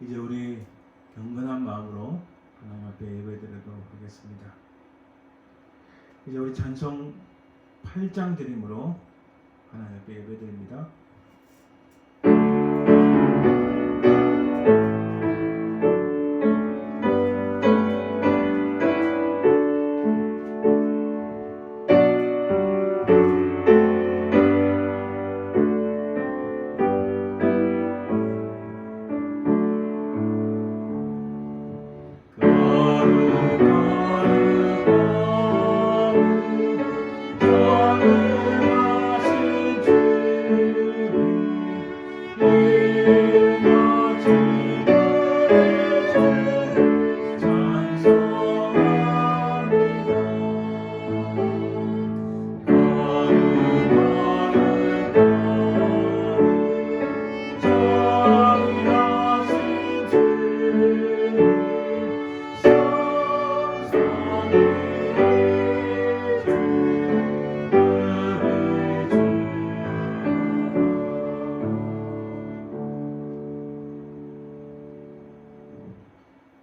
이제 우리 경건한 마음으로 하나님 앞에 예배드리도록 하겠습니다. 이제 우리 찬송 8장 드림으로 하나님 앞에 예배드립니다.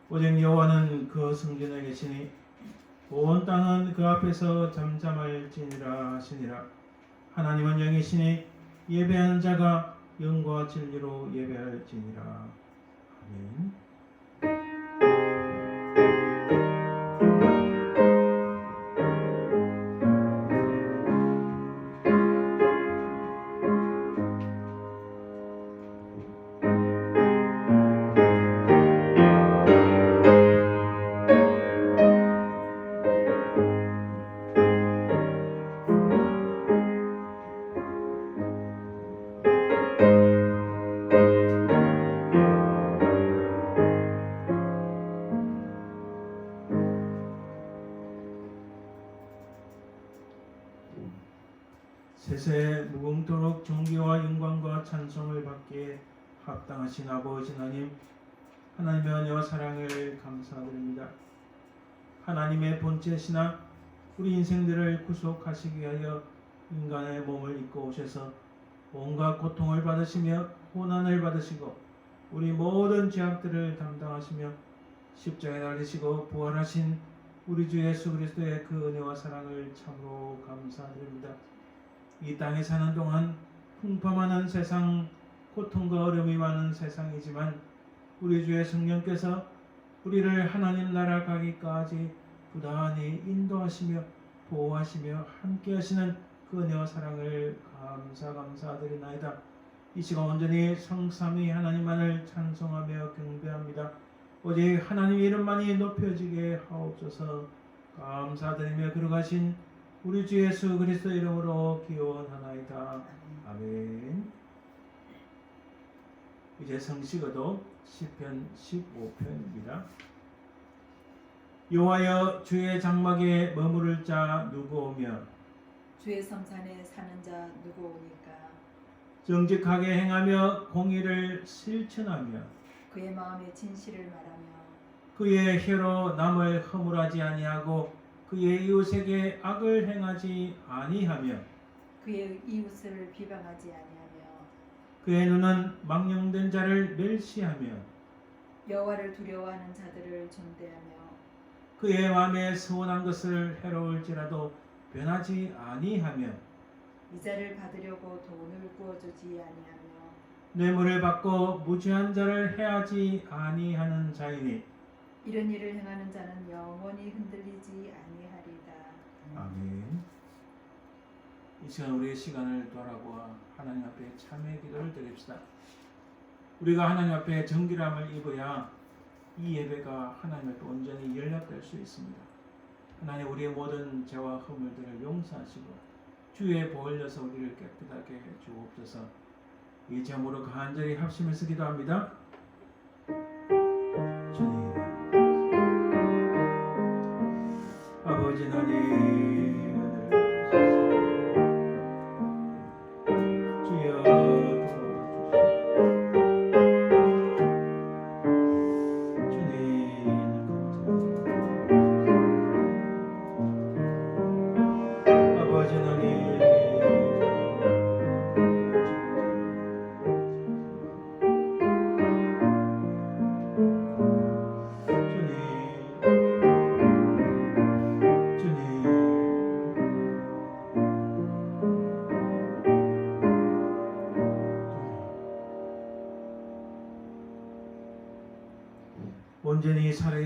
오직 여호와는 그 성전에 계시니 온 땅은 그 앞에서 잠잠할지니라 하시니라. 하나님은 영이시니 예배하는 자가 영과 진리로 예배할지니라. 아멘. 세세 무궁토록 존귀와 영광과 찬송을 받기에 합당하신 아버지 하나님, 하나님의 은혜와 사랑을 감사드립니다. 하나님의 본체시나 우리 인생들을 구속하시기 위하여 인간의 몸을 입고 오셔서 온갖 고통을 받으시며 고난을 받으시고 우리 모든 죄악들을 담당하시며 십자가에 달리시고 부활하신 우리 주 예수 그리스도의 그 은혜와 사랑을 참으로 감사드립니다. 이 땅에 사는 동안 풍파많은 세상, 고통과 어려움이 많은 세상이지만 우리 주의 성령께서 우리를 하나님 나라 가기까지 부단히 인도하시며 보호하시며 함께하시는 그 은혜와 사랑을 감사드리나이다. 이 시간 온전히 성삼위 하나님만을 찬송하며 경배합니다. 오직 하나님 이름만이 높여지게 하옵소서. 감사드리며 걸어가신 우리 주 예수 그리스도 이름으로 기원하나이다. 아멘. 이제 성시거도 시편 15편입니다. 여호와여, 주의 장막에 머무를 자 누구오며 주의 성산에 사는 자 누구오니까. 정직하게 행하며 공의를 실천하며 그의 마음에 진실을 말하며 그의 혀로 남을 허물하지 아니하고 그의 이웃에게 악을 행하지 아니하며 그의 이웃을 비방하지 아니하며 그의 눈은 망령된 자를 멸시하며 여호와를 두려워하는 자들을 존대하며 그의 마음에 서원한 것을 해로울지라도 변하지 아니하며 이자를 받으려고 돈을 구워주지 아니하며 뇌물을 받고 무죄한 자를 해하지 아니하는 자이니 이런 일을 행하는 자는 영원히 흔들리지 아니하리다. 아멘. 이 시간 우리의 시간을 돌아보아 하나님 앞에 참회 기도를 드립시다. 우리가 하나님 앞에 정결함을 입어야 이 예배가 하나님 앞에 온전히 연락될 수 있습니다. 하나님, 우리의 모든 죄와 허물들을 용서하시고 주의 보혈 흘려서 우리를 깨끗하게 해 주옵소서. 이 제목으로 간절히 합심해서 기도합니다. 주님, 아버지 하나님, 주여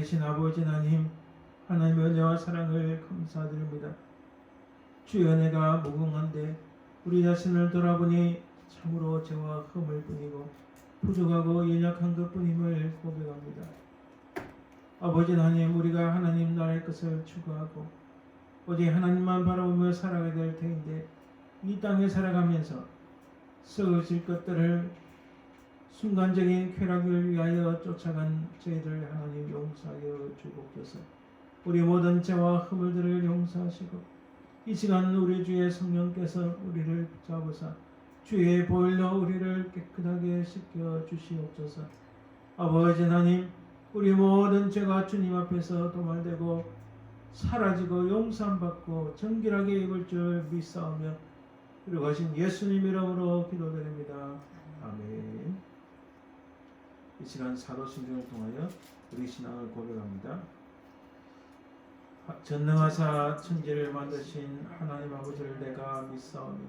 살아계신 아버지 하나님, 하나님의 은혜와 사랑을 감사드립니다. 주의 은혜가 무궁한데 우리 자신을 돌아보니 참으로 죄와 흠을 뿐이고 부족하고 연약한 것뿐임을 고백합니다. 아버지 하나님, 우리가 하나님 나라의 것을 추구하고 오직 하나님만 바라보며 살아가야 될 터인데 이 땅에 살아가면서 썩어질 것들을 순간적인 쾌락을 위하여 쫓아간 저희들 하나님 용서하여 주옵소서. 우리 모든 죄와 허물들을 용서하시고 이 시간 우리 주의 성령께서 우리를 붙잡으사 주의 보혈로 우리를 깨끗하게 씻겨 주시옵소서. 아버지 하나님, 우리 모든 죄가 주님 앞에서 도말되고 사라지고 용서받고 정결하게 입을 줄 믿사오며 그러하신 예수님 이름으로 기도드립니다. 아멘. 이 시간 사도신경을 통하여 우리 신앙을 고백합니다. 전능하사 천지를 만드신 하나님 아버지를 내가 믿사오니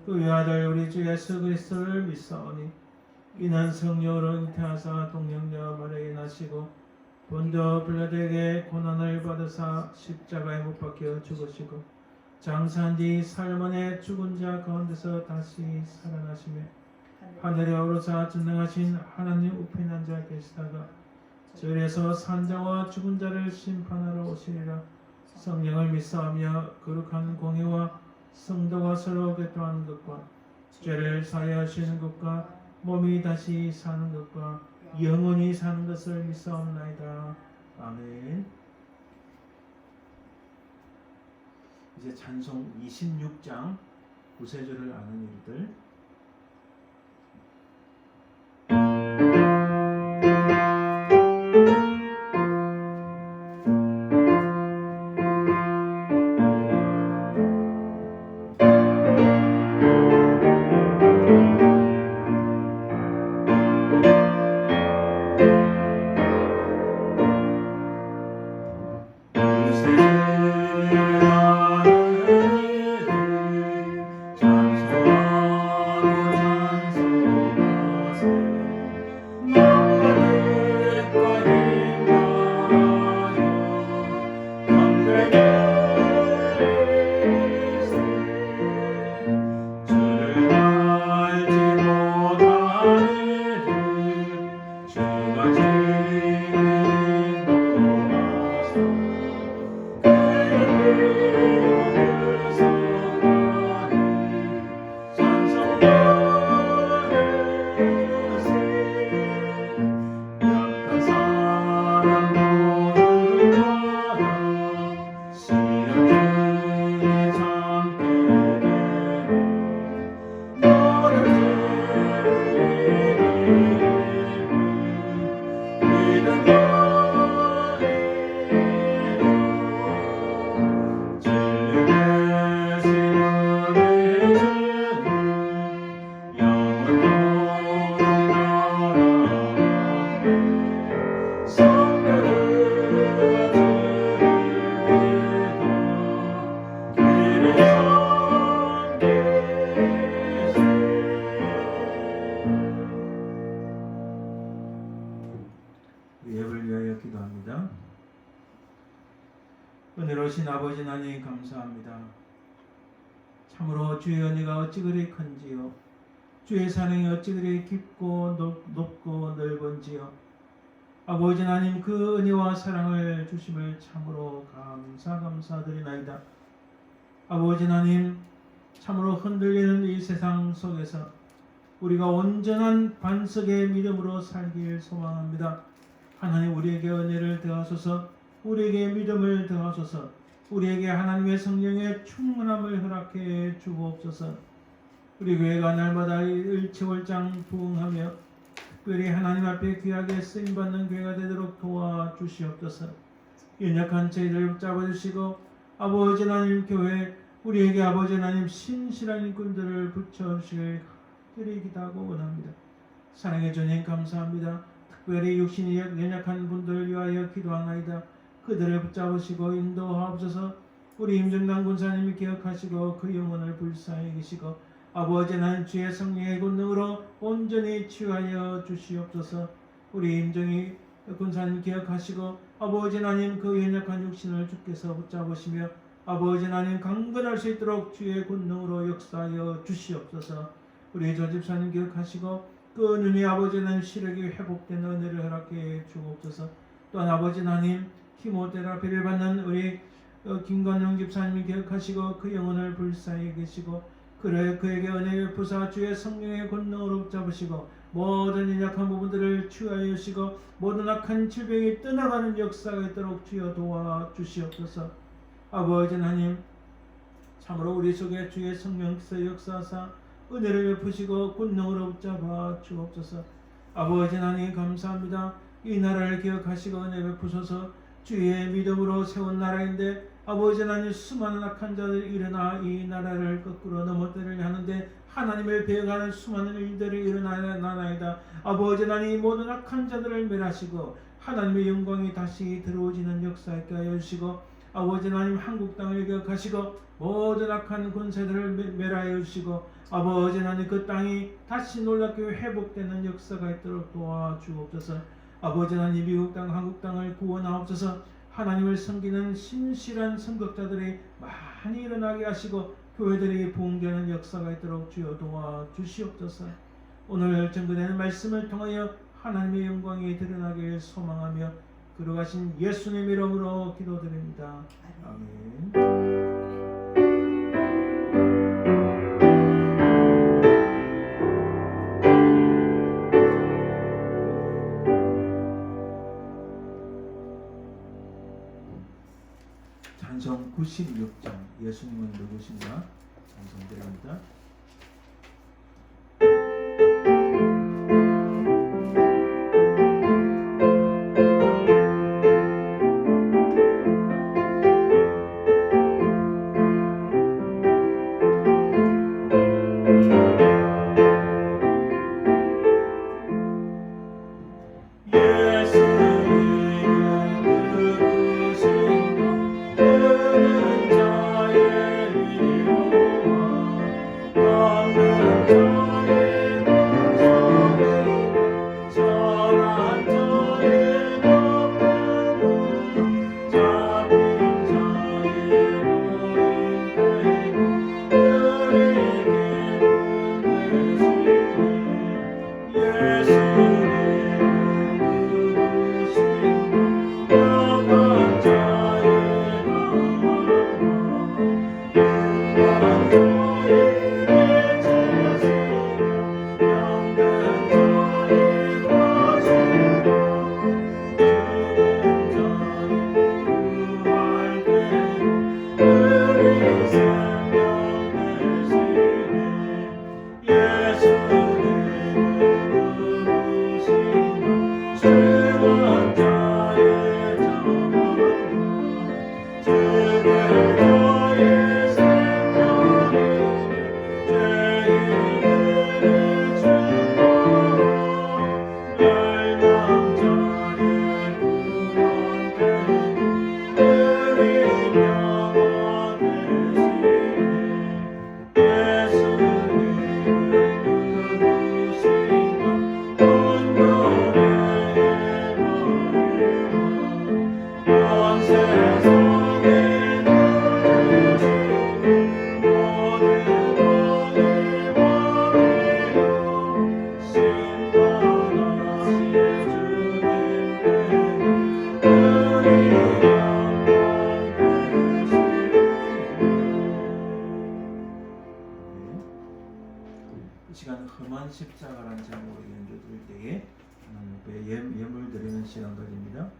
그 외아들 우리 주 예수 그리스도를 믿사오니 이는 성령으로 잉태하사 동령녀 마리아에 나시고 본저 빌라도에게 고난을 받으사 십자가에 못 박혀 죽으시고 장사한 뒤 살만에 죽은 자 가운데서 다시 살아나시며 하늘에 오르사 전능하신 하나님 우편에 앉아 계시다가 저에서 산자와 죽은 자를 심판하러 오시리라. 성령을 믿사오며 거룩한 공의와 성도가 서로 교통하는 것과 죄를 사하여하시는 것과 몸이 다시 사는 것과 영원히 사는 것을 믿사옵나이다. 아멘. 이제 찬송 26장 구세절을 아는 일들. 예배를 위하여 기도합니다. 은혜로우신 아버지 하나님 감사합니다. 참으로 주의 은혜가 어찌 그리 큰지요, 주의 사랑이 어찌 그리 깊고 높고 넓은지요. 아버지 하나님, 그 은혜와 사랑을 주심을 참으로 감사드리나이다. 아버지 하나님, 참으로 흔들리는 이 세상 속에서 우리가 온전한 반석의 믿음으로 살길 소망합니다. 하나님, 우리에게 은혜를 더하소서, 우리에게 믿음을 더하소서, 우리에게 하나님의 성령의 충만함을 허락해 주옵소서. 우리 교회가 날마다 일체월장 부흥하며 특별히 하나님 앞에 귀하게 쓰임받는 교회가 되도록 도와주시옵소서. 연약한 저희를 붙잡아주시고 아버지 하나님, 교회 우리에게 아버지 하나님 신실한 일꾼들을 붙여주시길 특별히 기도하고 원합니다. 사랑의 주님 감사합니다. 특별히 육신이 연약한 분들을 위하여 기도하나이다. 그들을 붙잡으시고 인도하옵소서. 우리 임정당 군사님이 기억하시고 그 영혼을 불쌍히 여기시고 아버지 하나님 주의 성령의 권능으로 온전히 치유하여 주시옵소서. 우리 임정희 군사님 기억하시고 아버지 하나님 그 연약한 육신을 주께서 붙잡으시며 아버지 하나님 강건할 수 있도록 주의 권능으로 역사하여 주시옵소서. 우리 조 집사님 기억하시고 그 눈이 아버지 하나님 시력이 회복되는 은혜를 허락해 주옵소서. 또한 아버지 하나님 키모테라피를 받는 우리 김관영 집사님 기억하시고 그 영혼을 불사에 계시고 그에게 은혜를 부사 주의 성령의 권능으로 붙잡으시고 모든 연약한 부분들을 치유하여 주시고 모든 악한 질병이 떠나가는 역사가 있도록 주여 도와주시옵소서. 아버지 하나님 참으로 우리 속에 주의 성령께서 역사하사 은혜를 베푸시고 권능으로 붙잡아 주옵소서. 아버지 하나님 감사합니다. 이 나라를 기억하시고 은혜 베푸소서. 주의 믿음으로 세운 나라인데 아버지 하나님 수많은 악한 자들이 일어나 이 나라를 거꾸로 넘어뜨리려 하는데 하나님을 배역하는 수많은 일들이 일어나나이다. 아버지 하나님 모든 악한 자들을 멸하시고 하나님의 영광이 다시 들어오지는 역사 있게 하여 주시고 아버지 하나님 한국 땅을 기억하시고 모든 악한 군세들을 멸하여 주시고 아버지 하나님 그 땅이 다시 놀랍게 회복되는 역사가 있도록 도와주옵소서. 아버지 하나님 미국 땅 한국 땅을 구원하옵소서. 하나님을 섬기는 신실한 선교자들이 많이 일어나게 하시고 교회들이 부흥되는 역사가 있도록 주여 도와주시옵소서. 오늘 전거되는 말씀을 통하여 하나님의 영광이 드러나길 소망하며 걸어가신 예수님 이름으로 기도드립니다. 아멘. 찬송 96장 예수님은 누구신가 찬송드립니다. 험한 십자가라는 제목으로 연주 드릴 때에 하나님 앞에 예물 드리는 시간 가집니다.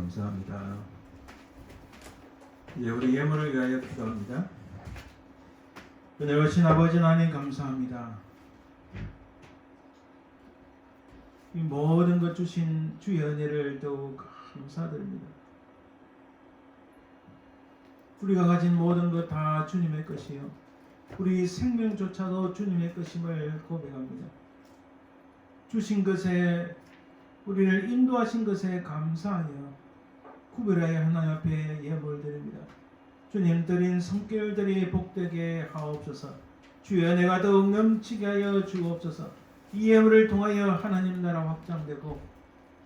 감사합니다. 이제 우리 예물을 위하여 기도합니다. 은혜로우신 아버지 하나님 감사합니다. 이 모든 것 주신 주의 은혜를 더욱 감사드립니다. 우리가 가진 모든 것 다 주님의 것이요 우리 생명조차도 주님의 것임을 고백합니다. 주신 것에 우리를 인도하신 것에 감사하여 구별하여 하나님 앞에 예물 드립니다. 주님 드린 성결들이 복되게 하옵소서. 주의 은혜가 더욱 넘치게 하여 주옵소서. 이 예물을 통하여 하나님 나라 확장되고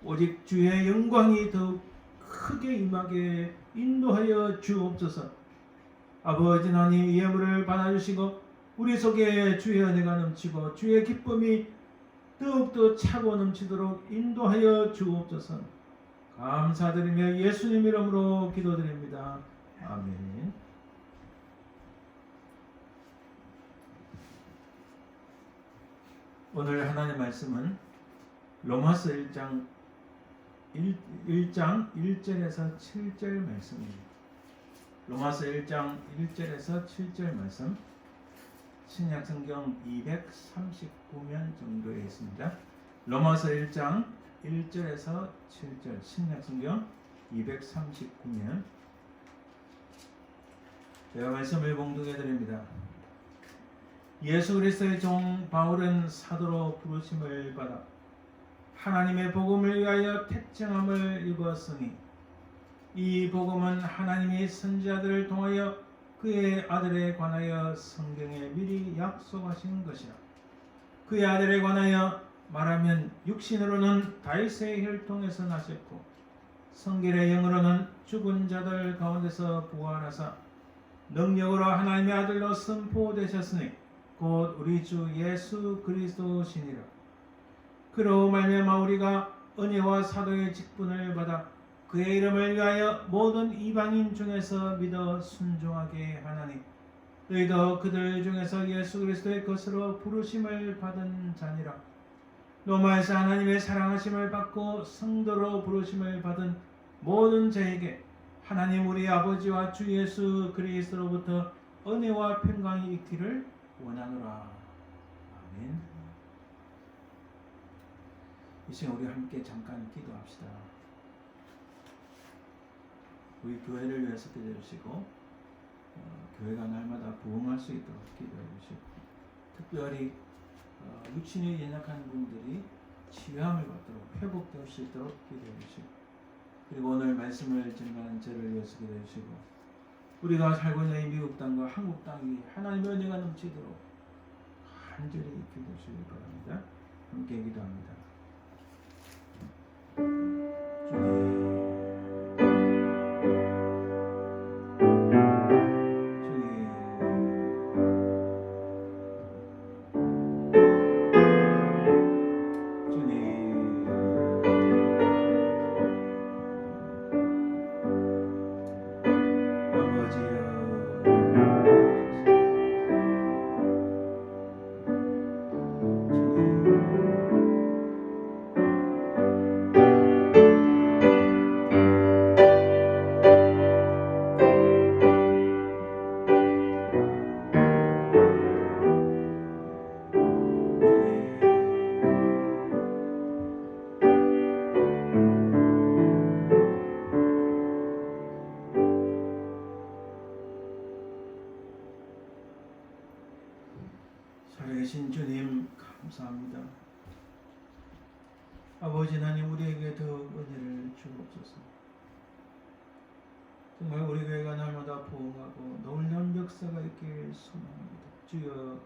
오직 주의 영광이 더욱 크게 임하게 인도하여 주옵소서. 아버지 하나님 이 예물을 받아주시고 우리 속에 주의 은혜가 넘치고 주의 기쁨이 더욱더 차고 넘치도록 인도하여 주옵소서. 감사드리며 예수님 이름으로 기도드립니다. 아멘. 오늘 하나님 말씀은 로마서 1장 1절에서 7절 말씀입니다. 로마서 1장 1절에서 7절 말씀 신약성경 239면 정도에 있습니다. 로마서 1장 1절에서 7절 신약성경 239면 제가 말씀을 봉독해 드립니다. 예수 그리스도의 종 바울은 사도로 부르심을 받아 하나님의 복음을 위하여 택정함을 입었으니 이 복음은 하나님이 선지자들을 통하여 그의 아들에 관하여 성경에 미리 약속하신 것이라. 그의 아들에 관하여 말하면 육신으로는 다윗의 혈통에서 나셨고 성결의 영으로는 죽은 자들 가운데서 부활하사 능력으로 하나님의 아들로 선포되셨으니 곧 우리 주 예수 그리스도시니라. 그로 말미암아 우리가 은혜와 사도의 직분을 받아 그의 이름을 위하여 모든 이방인 중에서 믿어 순종하게 하나니 너희도 그들 중에서 예수 그리스도의 것으로 부르심을 받은 자니라. 로마에서 하나님의 사랑하심을 받고 성도로 부르심을 받은 모든 자에게 하나님 우리 아버지와 주 예수 그리스도로부터 은혜와 평강이 있기를 원하노라. 아멘. 이 시간 우리 함께 잠깐 기도합시다. 우리 교회를 위해서 기도해 주시고 교회가 날마다 부흥할 수 있도록 기도해 주시고 특별히 육신이 연약한 분들이 치유함을 받도록 회복될 수 있도록 기도해 주시고 그리고 오늘 말씀을 증거하는 저를 위해서 기도해 주시고 우리가 살고 있는 이 미국 땅과 한국 땅이 하나님의 은혜가 넘치도록 간절히 기도해 주시기 바랍니다. 함께 기도합니다. 살아계신 주님 감사합니다. 아버지 하나님 우리에게 더욱 은혜를 주옵소서. 정말 우리 교회가 날마다 부흥하고 놀라운 역사가 있길 소망합니다. 주여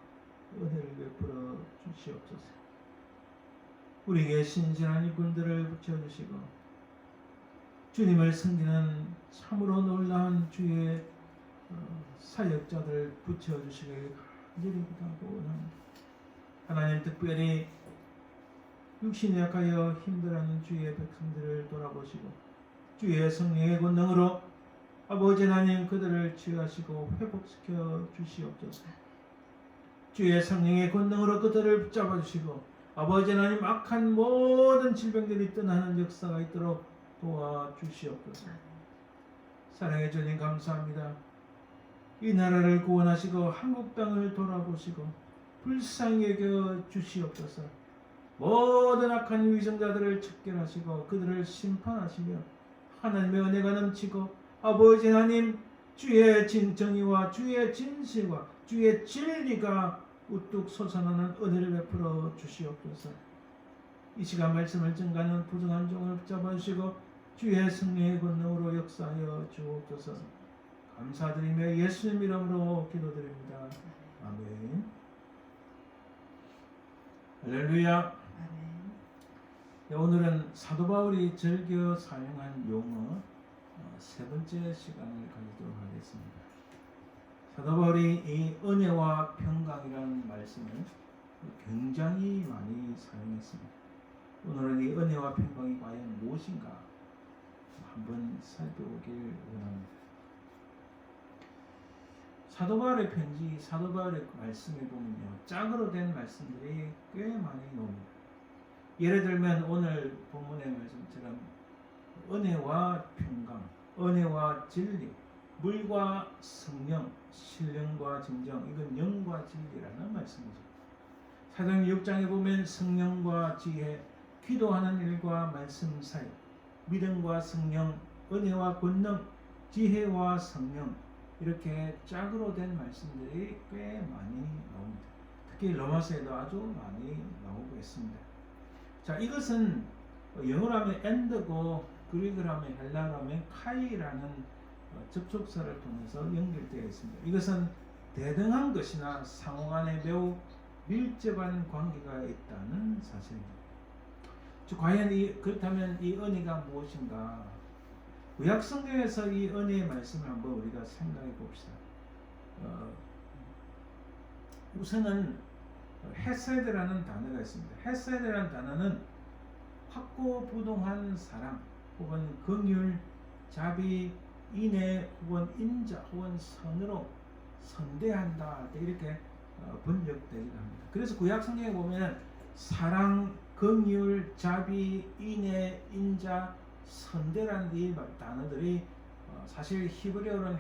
은혜를 베풀어 주시옵소서. 우리에게 신실한 이분들을 붙여주시고 주님을 섬기는 참으로 놀라운 주의 사역자들 붙여주시길 간절히 기도하고 원합니다. 하나님 특별히 육신에 약하여 힘들어하는 주의 백성들을 돌아보시고 주의 성령의 권능으로 아버지 하나님 그들을 치유하시고 회복시켜 주시옵소서. 주의 성령의 권능으로 그들을 붙잡아 주시고 아버지 하나님 악한 모든 질병들이 떠나는 역사가 있도록 도와주시옵소서. 사랑해 주님 감사합니다. 이 나라를 구원하시고 한국 땅을 돌아보시고 불쌍히 여겨 주시옵소서. 모든 악한 위선자들을 척결하시고 그들을 심판하시며 하나님의 은혜가 넘치고 아버지 하나님 주의 정의와 주의 진실과 주의 진리가 우뚝 솟아나는 은혜를 베풀어 주시옵소서. 이 시간 말씀을 증가하는 부정한 종을 붙잡아주시고 주의 성령의 권능으로 역사하여 주옵소서. 감사드리며 예수님 이름으로 기도드립니다. 아멘. 할렐루야. 아멘. 네, 오늘은 사도 바울이 즐겨 사용한 용어 세 번째 시간을 가지도록 하겠습니다. 사도 바울이 이 은혜와 평강이라는 말씀을 굉장히 많이 사용했습니다. 오늘은 이 은혜와 평강이 과연 무엇인가 한번 살펴보길 원합니다. 사도 바울의 편지, 사도 바울의 말씀에 보면요, 짝으로 된 말씀들이 꽤 많이 나옵니다. 예를 들면 오늘 본문의 말씀처럼 은혜와 평강, 은혜와 진리, 물과 성령, 신령과 진정, 이건 영과 진리라는 말씀이죠. 사도행전 6장에 보면 성령과 지혜, 기도하는 일과 말씀 사이, 믿음과 성령, 은혜와 권능, 지혜와 성령, 이렇게 짝으로 된 말씀들이 꽤 많이 나옵니다. 특히 로마서에도 아주 많이 나오고 있습니다. 자, 이것은 영어로 하면 and고 그리스어로 하면 헬라어로 하면 카이라는 접속사를 통해서 연결되어 있습니다. 이것은 대등한 것이나 상호간에 매우 밀접한 관계가 있다는 사실입니다. 과연 그렇다면 이 은혜가 무엇인가? 구약 성경에서 이 은혜의 말씀을 한번 우리가 생각해 봅시다. 우선은 헤세드라는 단어가 있습니다. 헤세드라는 단어는 확고부동한 사랑 혹은 긍휼, 자비, 인애 혹은 인자 혹은 선으로 선대한다 이렇게 번역되기도 합니다. 그래서 구약 성경에 보면 사랑, 긍휼, 자비, 인애, 인자, 선대라는 이 단어들이 사실 히브리어로는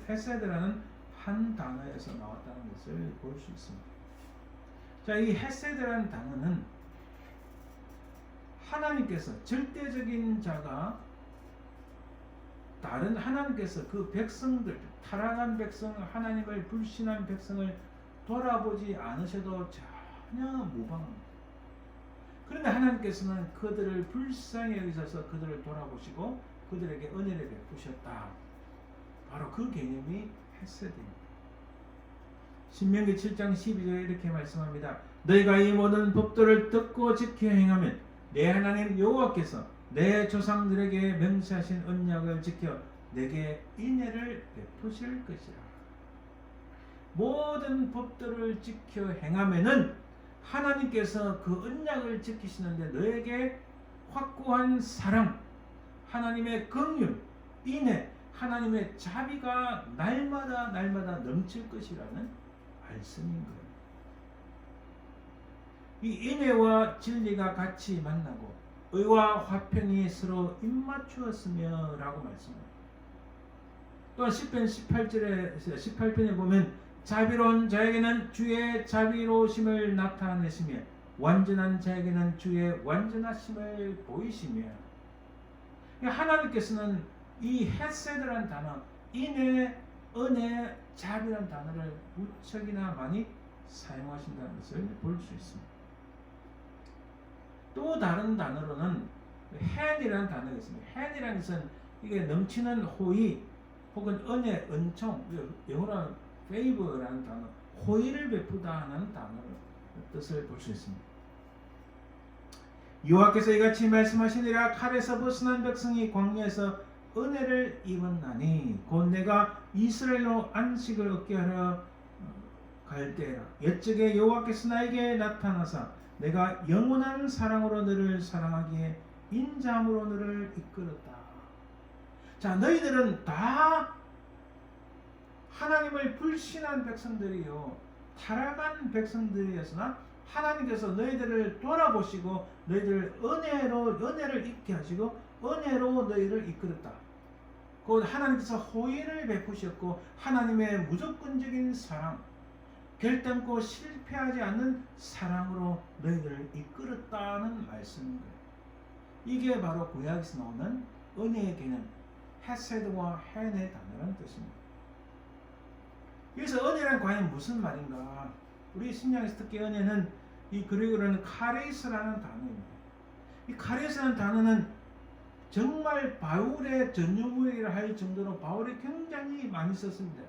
헤세드라는 한 단어에서 나왔다는 것을 볼 수 있습니다. 자, 이 헤세드라는 단어는 하나님께서 절대적인 자가 다른 하나님께서 그 백성들, 타락한 백성, 하나님을 불신한 백성을 돌아보지 않으셔도 전혀 무방합니다. 그런데 하나님께서는 그들을 불쌍히 여기셔서 그들을 돌아보시고 그들에게 은혜를 베푸셨다. 바로 그 개념이 헤세드입니다. 신명기 7장 12절에 이렇게 말씀합니다. 너희가 이 모든 법도를 듣고 지켜 행하면 내 하나님 여호와께서 내 조상들에게 명시하신 언약을 지켜 내게 인애를 베푸실 것이라. 모든 법도를 지켜 행하면은 하나님께서 그 언약을 지키시는데 너에게 확고한 사랑, 하나님의 긍휼, 인애, 하나님의 자비가 날마다 넘칠 것이라는 말씀인 거예요. 이 인애와 진리가 같이 만나고 의와 화평이 서로 입맞추었으며 라고 말씀합니다. 또한 10편 18편에 보면 자비로운 자에게는 주의 자비로우심을 나타내시며 완전한 자에게는 주의 완전하심을 보이시며, 하나님께서는 이 헤세드라는 단어, 인애, 은혜, 자비라는 단어를 무척이나 많이 사용하신다는 것을 볼 수 있습니다. 또 다른 단어로는 핸이라는 단어가 있습니다. 핸이라는 것은 이게 넘치는 호의 혹은 은혜, 은총, 영어로는 favor라는 단어, 호의를 베푸다 하는 단어의 뜻을 볼 수 있습니다. 여호와께서 이같이 말씀하시니라. 칼에서 벗어난 백성이 광야에서 은혜를 입었나니 곧 내가 이스라엘로 안식을 얻게 하러 갈 때라. 옛적에 여호와께서 나에게 나타나사 내가 영원한 사랑으로 너를 사랑하기에 인자함으로 너를 이끌었다. 자, 너희들은 다 하나님을 불신한 백성들이요, 타락한 백성들이었으나 하나님께서 너희들을 돌아보시고 너희들 은혜를 입게 하시고 은혜로 너희를 이끌었다. 곧 하나님께서 호의를 베푸셨고 하나님의 무조건적인 사랑, 결단코 실패하지 않는 사랑으로 너희들을 이끌었다는 말씀입니다. 이게 바로 구약에서 나오는 은혜의 개념, 헤세드와 헨의 단어라는 뜻입니다. 그래서 은혜란 과연 무슨 말인가? 우리 신약에서 특히 은혜는 이 그리고는 카레이스라는 단어입니다. 이 카레이스라는 단어는 정말 바울의 전유물이라 할 정도로 바울이 굉장히 많이 썼습니다.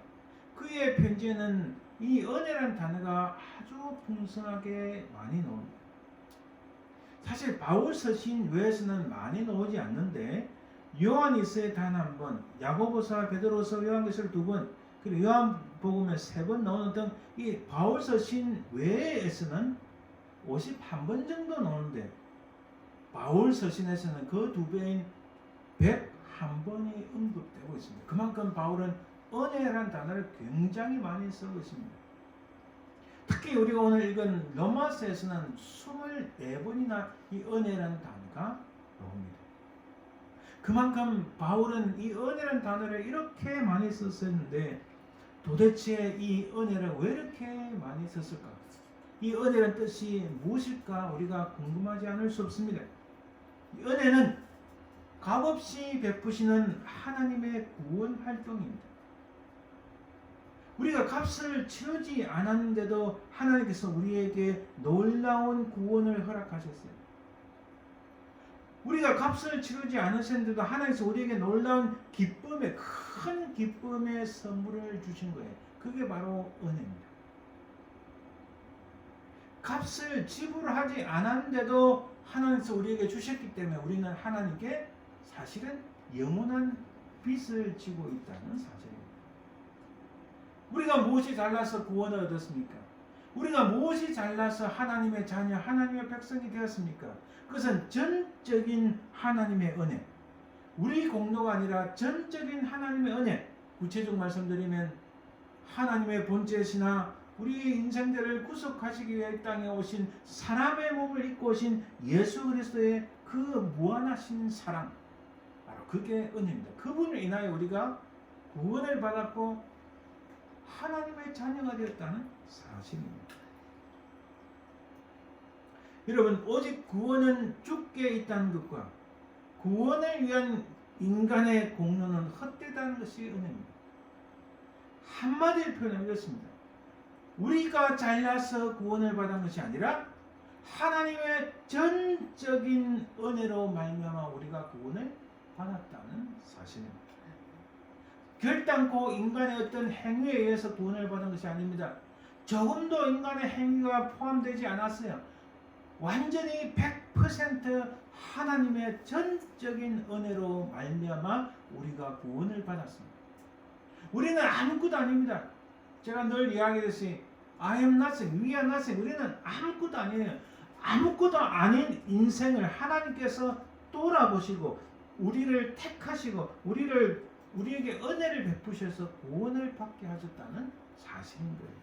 그의 편지에는 이 은혜란 단어가 아주 풍성하게 많이 나옵니다. 사실 바울 서신 외에서는 많이 나오지 않는데 요한일서에 단 한 번, 야고보서, 베드로서, 요한계시록 2번, 그리고 요한복음에 3번 나오는 등 이 바울 서신 외에서는 51번 정도 나오는데 바울 서신에서는 그 2배인 101번이 언급되고 있습니다. 그만큼 바울은 은혜라는 단어를 굉장히 많이 쓰고 있습니다. 특히 우리가 오늘 읽은 로마서에서는 24번이나 이 은혜라는 단어가 나옵니다. 그만큼 바울은 이 은혜라는 단어를 이렇게 많이 썼었는데 도대체 이 은혜를 왜 이렇게 많이 썼을까? 이 은혜라는 뜻이 무엇일까? 우리가 궁금하지 않을 수 없습니다. 이 은혜는 값없이 베푸시는 하나님의 구원 활동입니다. 우리가 값을 치르지 않았는데도 하나님께서 우리에게 놀라운 구원을 허락하셨어요. 우리가 값을 치르지 않으셨는데도 하나님께서 우리에게 놀라운 기쁨의 큰 기쁨의 선물을 주신 거예요. 그게 바로 은혜입니다. 값을 지불하지 않았는데도 하나님께서 우리에게 주셨기 때문에 우리는 하나님께 사실은 영원한 빚을 지고 있다는 사실입니다. 우리가 무엇이 잘나서 구원을 얻었습니까? 우리가 무엇이 잘나서 하나님의 자녀, 하나님의 백성이 되었습니까? 그것은 전적인 하나님의 은혜. 우리 공로가 아니라 전적인 하나님의 은혜. 구체적으로 말씀드리면 하나님의 본체시나 우리의 인생들을 구속하시기 위해 땅에 오신 사람의 몸을 입고 오신 예수 그리스도의 그 무한하신 사랑. 바로 그게 은혜입니다. 그분을 인하여 우리가 구원을 받았고 하나님의 자녀가 되었다는 사실입니다. 여러분, 오직 구원은 주께 있다는 것과 구원을 위한 인간의 공로는 헛되다는 것이 은혜입니다. 한마디로 표현하면 이렇습니다. 우리가 잘나서 구원을 받은 것이 아니라 하나님의 전적인 은혜로 말미암아 우리가 구원을 받았다는 사실입니다. 결단코 인간의 어떤 행위에 의해서 구원을 받은 것이 아닙니다. 조금도 인간의 행위가 포함되지 않았어요. 완전히 100% 하나님의 전적인 은혜로 말미암아 우리가 구원을 받았습니다. 우리는 아무것도 아닙니다. 제가 늘 이야기했듯이 I am nothing, we are nothing. 우리는 아무것도 아니에요. 아무것도 아닌 인생을 하나님께서 돌아보시고 우리를 택하시고 우리에게 은혜를 베푸셔서 구원을 받게 하셨다는 사실인 거예요.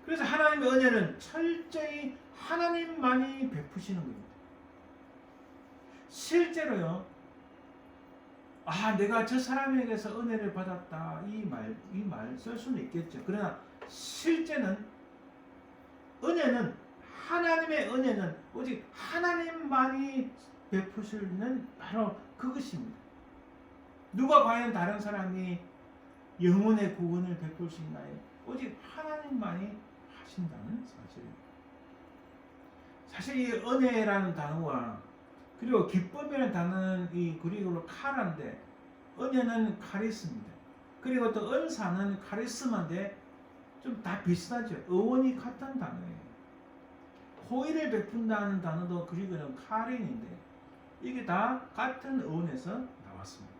그래서 하나님의 은혜는 철저히 하나님만이 베푸시는 겁니다. 실제로요, 내가 저 사람에게서 은혜를 받았다 이 말 쓸 수는 있겠죠. 그러나 실제는 은혜는 하나님의 은혜는 오직 하나님만이 베푸시는 바로 그것입니다. 누가 과연 다른 사람이 영혼의 구원을 베풀 수 있나요? 오직 하나님만이 하신다는 사실입니다. 사실 이 은혜라는 단어와 그리고 기쁨이라는 단어는 이 그리고로 카라인데 은혜는 카리스입니다. 그리고 또 은사는 카리스마인데 좀 다 비슷하죠. 어원이 같은 단어예요. 호의를 베푼다는 단어도 그리고는 카린인데 이게 다 같은 어원에서 나왔습니다.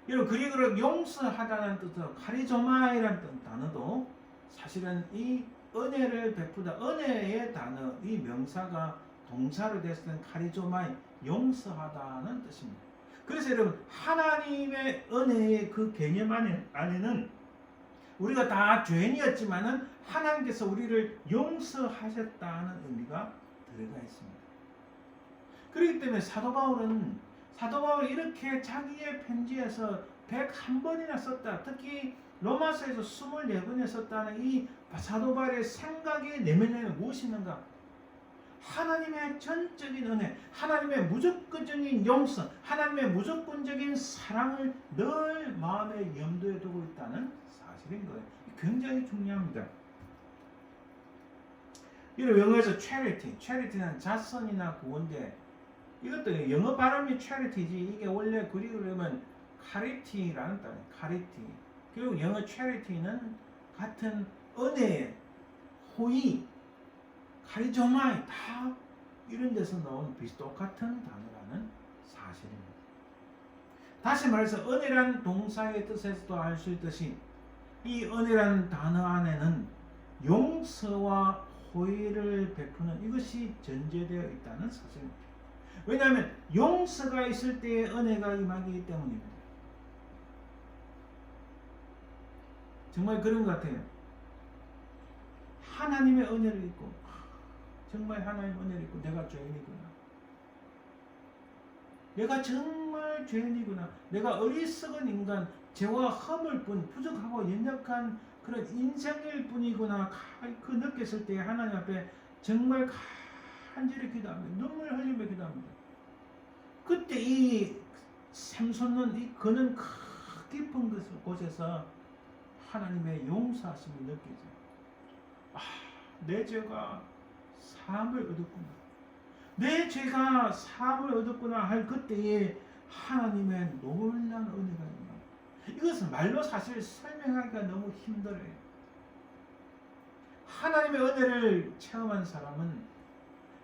여러분 그리고로 용서하다는 뜻으로 카리조마이라는 단어도 사실은 이 은혜를 베푸다 은혜의 단어 이 명사가 동사로 됐을 때는 카리조마이 용서하다는 뜻입니다. 그래서 여러분 하나님의 은혜의 그 개념 안에는 우리가 다 죄인이었지만은 하나님께서 우리를 용서하셨다는 의미가 들어가 있습니다. 그렇기 때문에 사도 바울이 이렇게 자기의 편지에서 101번이나 썼다. 특히 로마서에서 24번에 썼다는 이 사도 바울의 생각의 내면에 무엇이 있는가? 하나님의 전적인 은혜, 하나님의 무조건적인 용서, 하나님의 무조건적인 사랑을 늘 마음의 염두에 두고 있다는 사실인 거예요. 굉장히 중요합니다. 이런 영어에서 charity는 자선이나 구원제, 이것도 영어 발음이 charity지 이게 원래 그리스어로 하면 carity라는 단어예요. carity. 그리고 영어 charity는 같은 은혜, 호의, 카리조마이 다 이런 데서 나온 똑같은 단어라는 사실입니다. 다시 말해서 은혜란 동사의 뜻에서도 알 수 있듯이 이 은혜란 단어 안에는 용서와 호의를 베푸는 이것이 전제되어 있다는 사실입니다. 왜냐하면 용서가 있을 때에 은혜가 임하기 때문입니다. 정말 그런 것 같아요. 하나님의 은혜를 입고 정말 하나님의 은혜를 입고 내가 죄인이구나. 내가 정말 죄인이구나. 내가 어리석은 인간, 죄와 허물 뿐, 부족하고 연약한 그런 인생일 뿐이구나. 그 느꼈을 때 하나님 앞에 정말 간절히 기도합니다. 눈물 흘리며 기도합니다. 그때 이 샘솟는 이 그는 깊은 곳에서 하나님의 용서하심이 느껴져요. 내 죄가 사함을 얻었구나. 내 죄가 사함을 얻었구나 할 그때에 하나님의 놀라운 은혜가 있는 이것은 말로 사실 설명하기가 너무 힘들어요. 하나님의 은혜를 체험한 사람은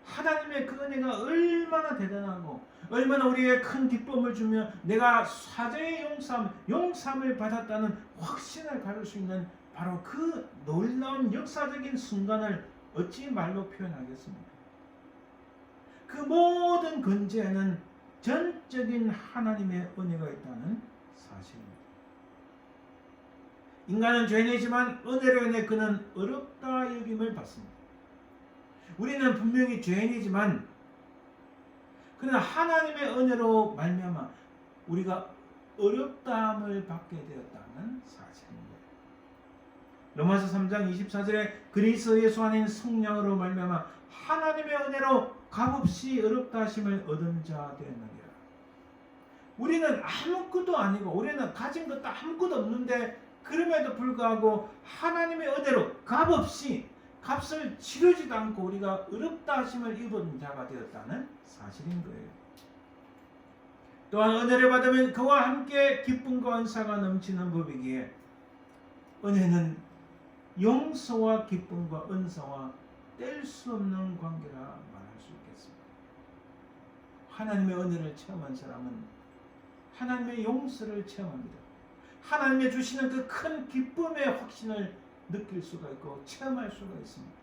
하나님의 그 은혜가 얼마나 대단하고 얼마나 우리에게 큰 기쁨을 주며 내가 사죄의 용서함을 받았다는 확신을 가질 수 있는 바로 그 놀라운 역사적인 순간을 어찌 말로 표현하겠습니까? 그 모든 근저에는 전적인 하나님의 은혜가 있다는 사실입니다. 인간은 죄인이지만 은혜로 인해 그는 어렵다 여김을 받습니다. 우리는 분명히 죄인이지만 그러나 하나님의 은혜로 말미암아 우리가 어렵다함을 받게 되었다는 사실입니다. 로마서 3장 24절에 그리스도 예수 안인 성령으로 말미암아 하나님의 은혜로 값없이 어렵다 하심을 얻은 자 되었느니라. 우리는 아무것도 아니고 우리는 가진 것도 아무것도 없는데 그럼에도 불구하고 하나님의 은혜로 값없이 값을 치르지도 않고 우리가 어렵다 하심을 입은 자가 되었다는 사실인 거예요. 또한 은혜를 받으면 그와 함께 기쁨과 은사가 넘치는 법이기에 은혜는 용서와 기쁨과 은사와 뗄 수 없는 관계라 말할 수 있겠습니다. 하나님의 은혜를 체험한 사람은 하나님의 용서를 체험합니다. 하나님의 주시는 그 큰 기쁨의 확신을 느낄 수가 있고 체험할 수가 있습니다.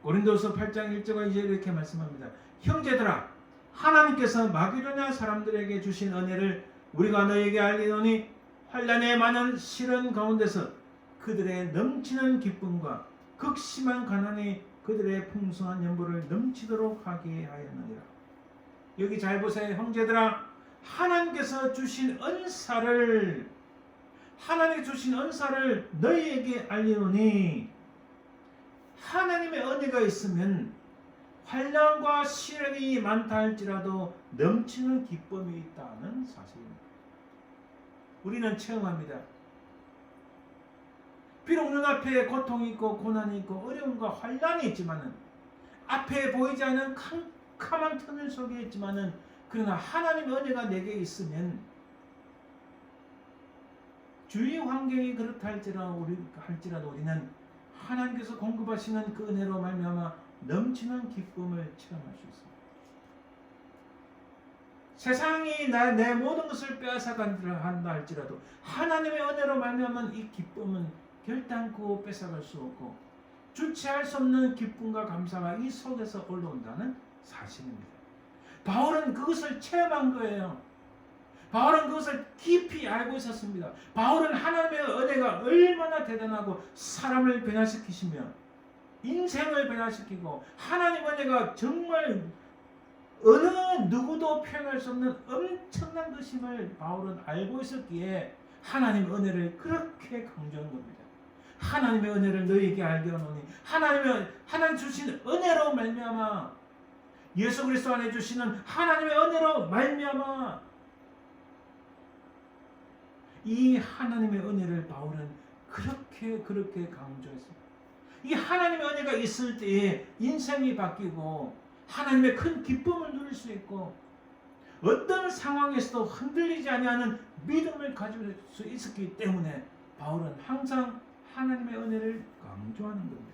고린도서 8장 1절과 2절 이렇게 말씀합니다. 형제들아 하나님께서 마게도냐 사람들에게 주신 은혜를 우리가 너에게 알리노니 환난의 많은 시련 가운데서 그들의 넘치는 기쁨과 극심한 가난이 그들의 풍성한 연보를 넘치도록 하게 하였느니라. 여기 잘 보세요. 형제들아 하나님께서 주신 은사를 너희에게 알리노니 하나님의 은혜가 있으면 환난과 시련이 많다 할지라도 넘치는 기쁨이 있다는 사실입니다. 우리는 체험합니다. 비록 눈앞에 고통이 있고 고난이 있고 어려움과 환난이 있지만은 앞에 보이지 않는 캄캄한 터널 속에 있지만은 그러나 하나님의 은혜가 내게 있으면 주위 환경이 그렇다 할지라도 우리는 하나님께서 공급하시는 그 은혜로 말미암아 넘치는 기쁨을 체험할 수 있습니다. 세상이 내 모든 것을 빼앗아간다 할지라도 하나님의 은혜로 말미암은 이 기쁨은 결단코 뺏어갈 수 없고 주체할 수 없는 기쁨과 감사가 이 속에서 올라온다는 사실입니다. 바울은 그것을 체험한 거예요. 바울은 그것을 깊이 알고 있었습니다. 바울은 하나님의 은혜가 얼마나 대단하고 사람을 변화시키시며 인생을 변화시키고 하나님 은혜가 정말 어느 누구도 표현할 수 없는 엄청난 것임을 바울은 알고 있었기에 하나님의 은혜를 그렇게 강조한 겁니다. 하나님의 은혜를 너희에게 알게 하노니 하나님 주신 은혜로 말미암아 예수 그리스도 안에 주시는 하나님의 은혜로 말미암아 이 하나님의 은혜를 바울은 그렇게 강조했습니다. 이 하나님의 은혜가 있을 때에 인생이 바뀌고 하나님의 큰 기쁨을 누릴 수 있고 어떤 상황에서도 흔들리지 아니하는 믿음을 가질 수 있었기 때문에 바울은 항상 하나님의 은혜를 강조하는 겁니다.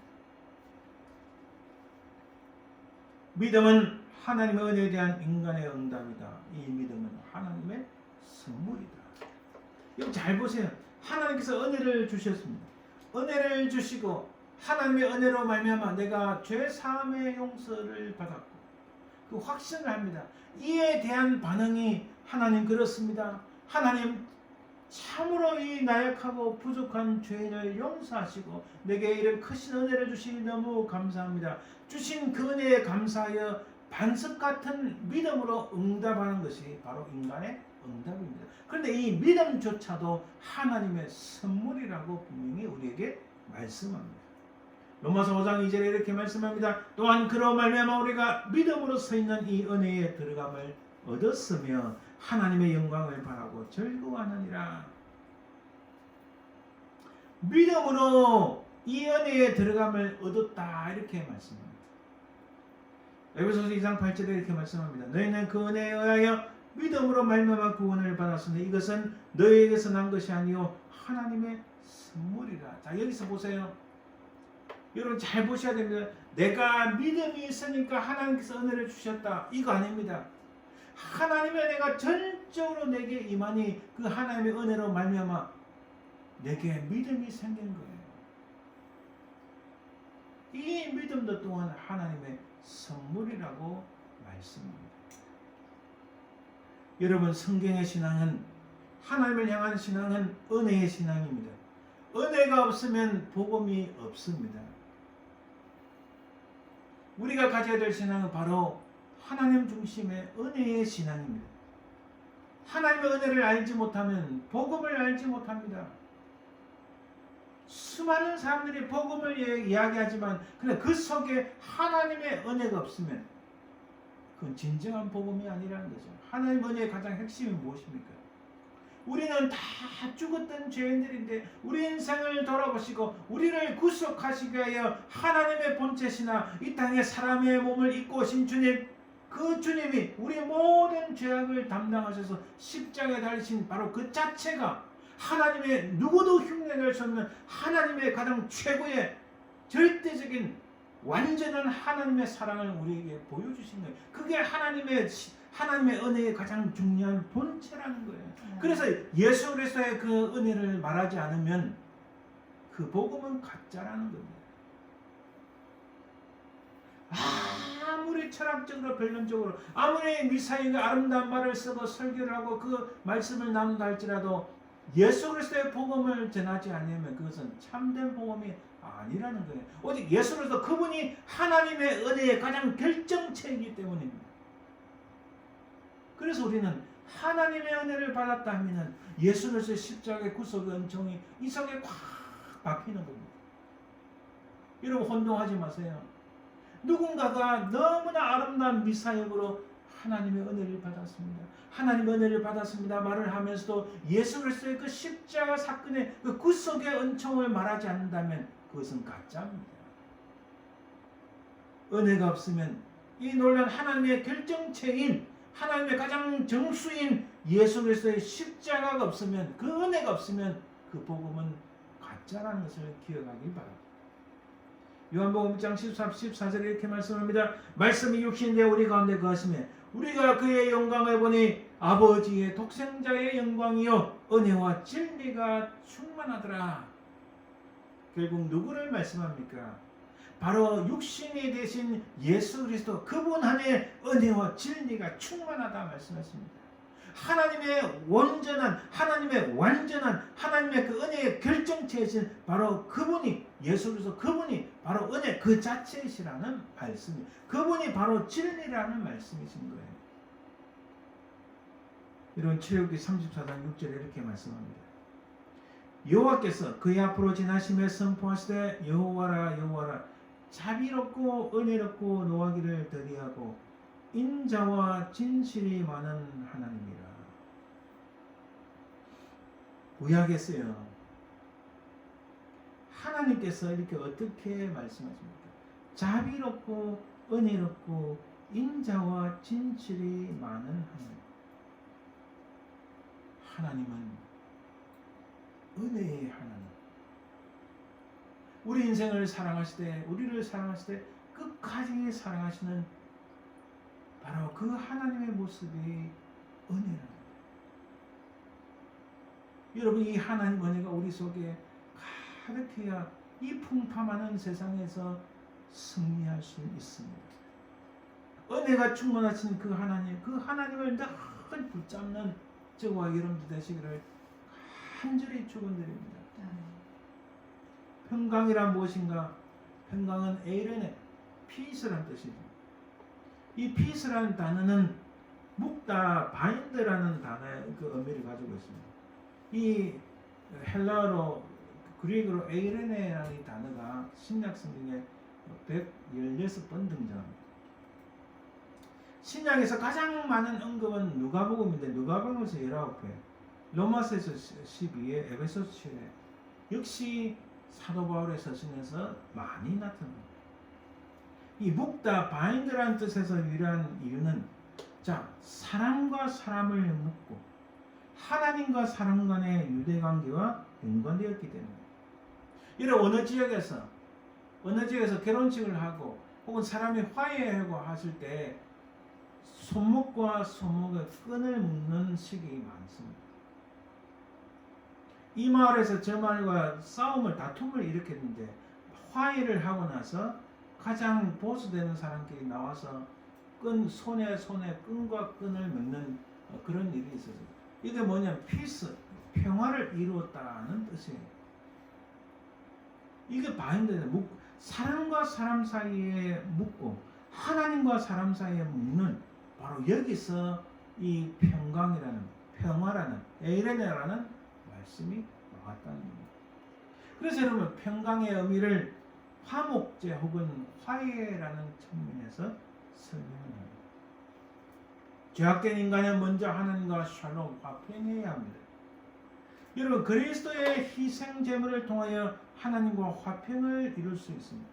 믿음은 하나님의 은혜에 대한 인간의 응답이다. 이 믿음은 하나님의 선물이다. 이거 잘 보세요. 하나님께서 은혜를 주셨습니다. 은혜를 주시고 하나님의 은혜로 말미암아 내가 죄 사함의 용서를 받았고 그 확신을 합니다. 이에 대한 반응이 하나님 그렇습니다. 하나님 참으로 이 나약하고 부족한 죄인을 용서하시고 내게 이런 크신 은혜를 주시니 너무 감사합니다. 주신 그 은혜에 감사하여 반석 같은 믿음으로 응답하는 것이 바로 인간의 응답입니다. 그런데 이 믿음조차도 하나님의 선물이라고 분명히 우리에게 말씀합니다. 로마서 5장 2절에 이렇게 말씀합니다. 또한 그로 말미암아 우리가 믿음으로 서 있는 이 은혜에 들어감을 얻었으며 하나님의 영광을 바라고 즐거워하느니라. 믿음으로 이 은혜에 들어감을 얻었다 이렇게 말씀합니다. 에베소서 2장 8절에 이렇게 말씀합니다. 너희는 그 은혜에 의하여 믿음으로 말미암아 구원을 받았으니 이것은 너희에게서 난 것이 아니요 하나님의 선물이라. 자 여기서 보세요. 여러분 잘 보셔야 됩니다. 내가 믿음이 있으니까 하나님께서 은혜를 주셨다. 이거 아닙니다. 하나님의 은혜가 전적으로 내게 임하니 그 하나님의 은혜로 말미암아 내게 믿음이 생긴 거예요. 이 믿음도 또한 하나님의 선물이라고 말씀합니다. 여러분 성경의 신앙은 하나님을 향한 신앙은 은혜의 신앙입니다. 은혜가 없으면 복음이 없습니다. 우리가 가져야 될 신앙은 바로 하나님 중심의 은혜의 신앙입니다. 하나님의 은혜를 알지 못하면 복음을 알지 못합니다. 수많은 사람들이 복음을 이야기하지만 그런데 그 속에 하나님의 은혜가 없으면 그건 진정한 복음이 아니라는 거죠. 하나님의 은혜의 가장 핵심이 무엇입니까? 우리는 다 죽었던 죄인들인데 우리 인생을 돌아보시고 우리를 구속하시기 위하여 하나님의 본체시나 이 땅에 사람의 몸을 입고 오신 주님, 그 주님이 우리 모든 죄악을 담당하셔서 십자가에 달리신 바로 그 자체가 하나님의 누구도 흉내낼 수 없는 하나님의 가장 최고의 절대적인 완전한 하나님의 사랑을 우리에게 보여주신 거예요. 그게 하나님의 은혜의 가장 중요한 본체라는 거예요. 그래서 예수 그리스도의 그 은혜를 말하지 않으면 그 복음은 가짜라는 겁니다. 아무리 철학적으로 변론적으로 아무리 미사일과 아름다운 말을 쓰고 설교를 하고 그 말씀을 나눈다 할지라도 예수 그리스도의 복음을 전하지 않으면 그것은 참된 복음이 아니라는 거예요. 오직 예수 그리스도 그분이 하나님의 은혜의 가장 결정체이기 때문입니다. 그래서 우리는 하나님의 은혜를 받았다 하면 예수 그리스도의 십자가의 구속의 은총이 이 속에 꽉 박히는 겁니다. 여러분 혼동하지 마세요. 누군가가 너무나 아름다운 미사역으로 하나님의 은혜를 받았습니다. 하나님의 은혜를 받았습니다. 말을 하면서도 예수 그리스도의 그 십자가 사건의 그 구속의 은총을 말하지 않는다면 그것은 가짜입니다. 은혜가 없으면 이 놀라운 하나님의 결정체인 하나님의 가장 정수인 예수 그리스도의 십자가가 없으면 그 은혜가 없으면 그 복음은 가짜라는 것을 기억하기 바랍니다. 요한복음 1장 14절에 이렇게 말씀합니다. 말씀이 육신인데 우리 가운데 거하시며 우리가 그의 영광을 보니 아버지의 독생자의 영광이요 은혜와 진리가 충만하더라. 결국 누구를 말씀합니까? 바로 육신이 되신 예수 그리스도 그분 안에 은혜와 진리가 충만하다 말씀했습니다. 하나님의 온전한, 하나님의 완전한, 하나님의 그 은혜의 결정체이신 바로 그분이, 예수 그리스도 그분이 바로 은혜 그 자체이시라는 말씀이, 그분이 바로 진리라는 말씀이신 거예요. 이런 출애굽기 34장 6절에 이렇게 말씀합니다. 여호와께서 그의 앞으로 지나시며 선포하시되 여호와라 여호와라 자비롭고 은혜롭고 노하기를 더디하고 인자와 진실이 많은 하나님이라. 구약에서요, 하나님께서 이렇게 어떻게 말씀하십니까? 자비롭고 은혜롭고 인자와 진실이 많은 하나님. 하나님은 은혜의 하나님. 우리 인생을 사랑하시되, 우리를 사랑하시되 끝까지 사랑하시는 바로 그 하나님의 모습이 은혜랍니다. 여러분, 이 하나님 은혜가 우리 속에 가득해야 이 풍파많은 세상에서 승리할 수 있습니다. 은혜가 충만하신 그 하나님, 그 하나님을 늘 붙잡는 저와 여러분들 되시기를 간절히 축원드립니다. 평강이란 무엇인가? 평강은 에이렌의 피스란 뜻이죠. 이 피스라는 단어는 묶다, 바인드라는 단어의 그 의미를 가지고 있습니다. 이 헬라어로, 그리그로 에이레네라는 이 단어가 신약 성경에 116번 등장합니다. 신약에서 가장 많은 언급은 누가복음인데 누가복음에서 19회, 로마서에서 12회, 에베소서 7회, 역시 사도 바울의 서신에서 많이 나타납니다. 이 묶다, 바인드라는 뜻에서 유래한 이유는, 자, 사람과 사람을 묶고 하나님과 사람 간의 유대관계와 연관되었기 때문에, 이런 어느 지역에서 결혼식을 하고 혹은 사람이 화해하고 하실 때 손목과 손목의 끈을 묶는 식이 많습니다. 이 마을에서 저 마을과 다툼을 일으켰는데 화해를 하고 나서 가장 보수되는 사람끼리 나와서 손에 끈과 끈을 묶는 그런 일이 있었어요. 이게 뭐냐면 피스, 평화를 이루었다는 뜻이에요. 이게 바인드예요. 사람과 사람 사이에 묶고 하나님과 사람 사이에 묶는, 바로 여기서 이 평화라는 에이레네라는 말씀이 나왔다는 겁니다. 그래서 여러분, 평강의 의미를 화목제 혹은 화해라는 측면에서 설명합니다. 죄악된 인간은 먼저 하나님과 샬롬, 화평해야 합니다. 여러분, 그리스도의 희생 제물을 통하여 하나님과 화평을 이룰 수 있습니다.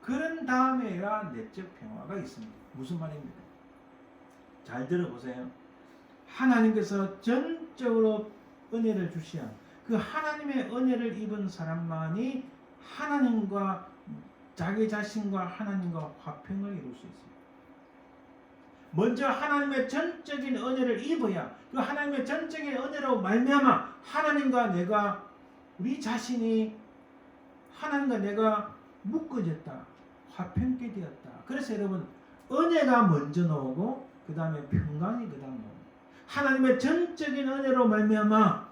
그런 다음에야 내적 평화가 있습니다. 무슨 말입니까? 잘 들어보세요. 하나님께서 전적으로 은혜를 주시야 그 하나님의 은혜를 입은 사람만이 하나님과 자기 자신과 하나님과 화평을 이룰 수 있습니다. 먼저 하나님의 전적인 은혜를 입어야 그 하나님의 전적인 은혜로 말미암아 하나님과 내가, 우리 자신이 하나님과 내가 묶어졌다, 화평케 되었다. 그래서 여러분, 은혜가 먼저 나오고 그 다음에 평강이 그 다음 나옵니다. 하나님의 전적인 은혜로 말미암아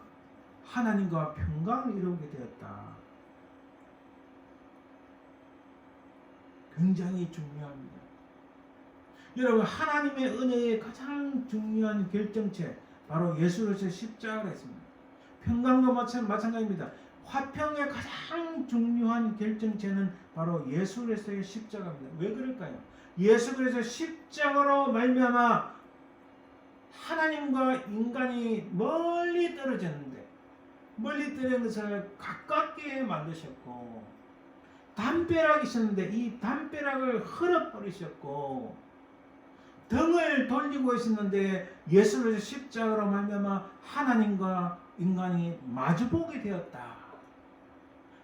하나님과 평강을 이루게 되었다. 굉장히 중요합니다. 여러분, 하나님의 은혜의 가장 중요한 결정체, 바로 예수 그리스도의 십자가가 있습니다. 평강도 마찬가지입니다. 화평의 가장 중요한 결정체는 바로 예수 그리스도의 십자가입니다. 왜 그럴까요? 예수 그리스도의 십자가로 말미암아 하나님과 인간이 멀리 떨어졌는데, 멀리 떨어진 것을 가깝게 만드셨고, 담벼락이 있었는데 이 담벼락을 흘러버리셨고, 등을 돌리고 있었는데 예수 그리스도 십자가로 말미암아 하나님과 인간이 마주보게 되었다.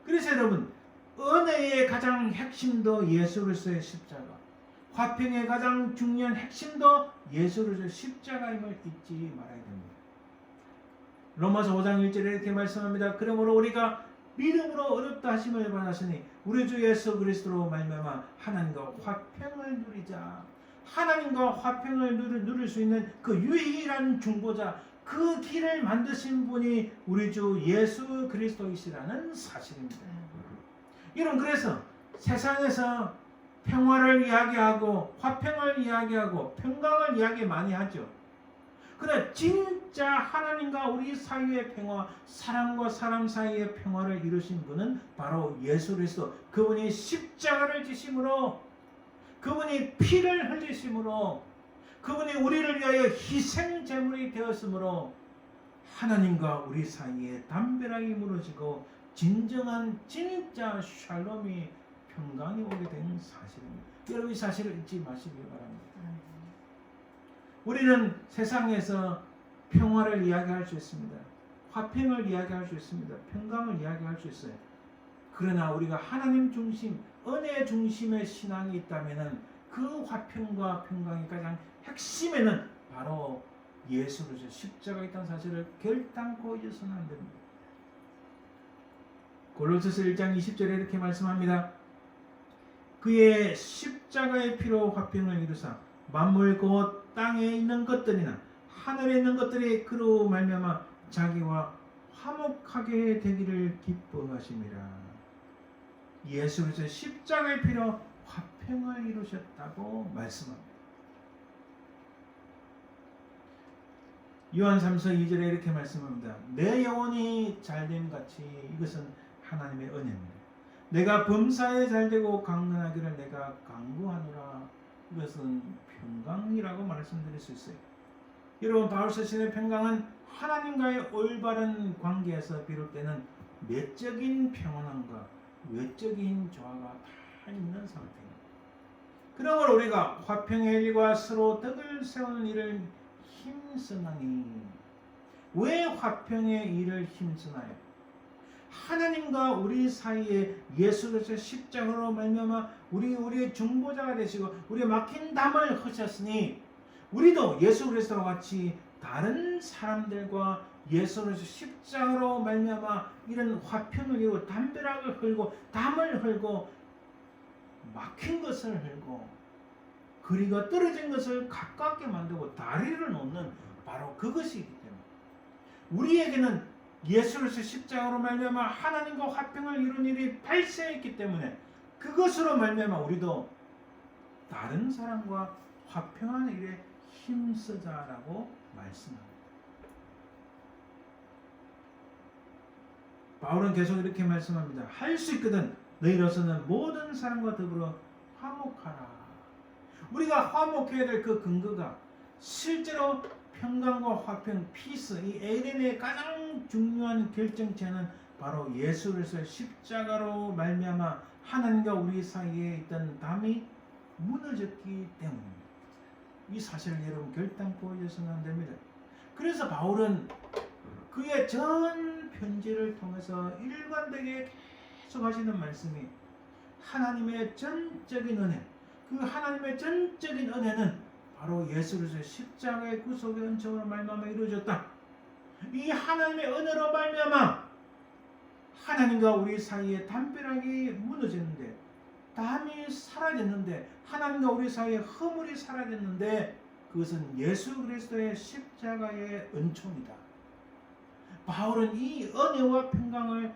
그래서 여러분, 은혜의 가장 핵심도 예수 그리스도의 십자가, 화평의 가장 중요한 핵심도 예수 그리스도의 십자가임을 잊지 말아야 됩니다. 로마서 5장 1절에 이렇게 말씀합니다. 그러므로 우리가 믿음으로 어렵다 하심을 받았으니 우리 주 예수 그리스도로 말미암아 하나님과 화평을 누리자. 하나님과 화평을 누릴 수 있는 그 유일한 중보자, 그 길을 만드신 분이 우리 주 예수 그리스도이시라는 사실입니다. 여러분, 그래서 세상에서 평화를 이야기하고 화평을 이야기하고 평강을 이야기 많이 하죠. 그러나 진짜 하나님과 우리 사이의 평화, 사람과 사람 사이의 평화를 이루신 분은 바로 예수 그리스도. 그분이 십자가를 지심으로, 그분이 피를 흘리심으로, 그분이 우리를 위하여 희생 제물이 되었으므로 하나님과 우리 사이에 담벼락이 무너지고 진정한 진짜 샬롬이, 평강이 오게 된 사실입니다. 여러분, 이 사실을 잊지 마시기 바랍니다. 우리는 세상에서 평화를 이야기할 수 있습니다. 화평을 이야기할 수 있습니다. 평강을 이야기할 수 있어요. 그러나 우리가 하나님 중심, 은혜 중심의 신앙이 있다면 그 화평과 평강의 가장 핵심에는 바로 예수 그리스도 십자가에 있다는 사실을 결단코 잊어서는 안 됩니다. 골로새서 1장 20절에 이렇게 말씀합니다. 그의 십자가의 피로 화평을 이루사 만물 곧 땅에 있는 것들이나 하늘에 있는 것들이 그로 말미암아 자기와 화목하게 되기를 기뻐하심이라. 예수 그리스도 십자가의 피로 화평을 이루셨다고 말씀합니다. 요한 3서 2절에 이렇게 말씀합니다. 내 영혼이 잘됨 같이 이것은 하나님의 은혜입니다. 내가 범사에 잘되고 강건하기를 내가 강구하노라. 이것은 평강이라고 말씀드릴 수 있어요. 여러분, 바울 서신의 평강은 하나님과의 올바른 관계에서 비롯되는 내적인 평안함과 외적인 조화가 다 있는 상태입니다. 그러므로 우리가 화평의 일과 서로 덕을 세우는 일을 힘쓰나니. 왜 화평의 일을 힘쓰나요? 하나님과 우리 사이에 예수 그리스도의 십자가로 말미암아 우리의 중보자가 되시고 우리의 막힌 담을 허셨으니 우리도 예수 그리스도와 같이 다른 사람들과 예수 그리스도 십자가로 말미암아 이런 화평을 이루고 담벼락을 흘고 담을 흘고 막힌 것을 흘고 거리가 떨어진 것을 가깝게 만들고 다리를 놓는 바로 그것이기 때문에 우리에게는 예수 그리스도 십자가로 말미암아 하나님과 화평을 이룬 일이 발생했기 때문에 그것으로 말미암아 우리도 다른 사람과 화평하는 일에 힘쓰자라고 말씀합니다. 바울은 계속 이렇게 말씀합니다. 할 수 있거든 너희로서는 모든 사람과 더불어 화목하라. 우리가 화목해야 될 그 근거가 실제로 평강과 화평, 피스, 이 에덴의 가장 중요한 결정체는 바로 예수 그리스도의 십자가로 말미암아 하나님과 우리 사이에 있던 담이 무너졌기 때문입니다. 이 사실을 여러분 결단코 잊어서는 안 됩니다. 그래서 바울은 그의 전 편지를 통해서 일관되게 계속 하시는 말씀이 하나님의 전적인 은혜, 그 하나님의 전적인 은혜는 바로 예수 그리스도의 십자가의 구속의 은총으로 말미암아 이루어졌다. 이 하나님의 은혜로 말미암아 하나님과 우리 사이에 담벼락이 무너졌는데, 담이 사라졌는데, 하나님과 우리 사이에 허물이 사라졌는데 그것은 예수 그리스도의 십자가의 은총이다. 바울은 이 은혜와 평강을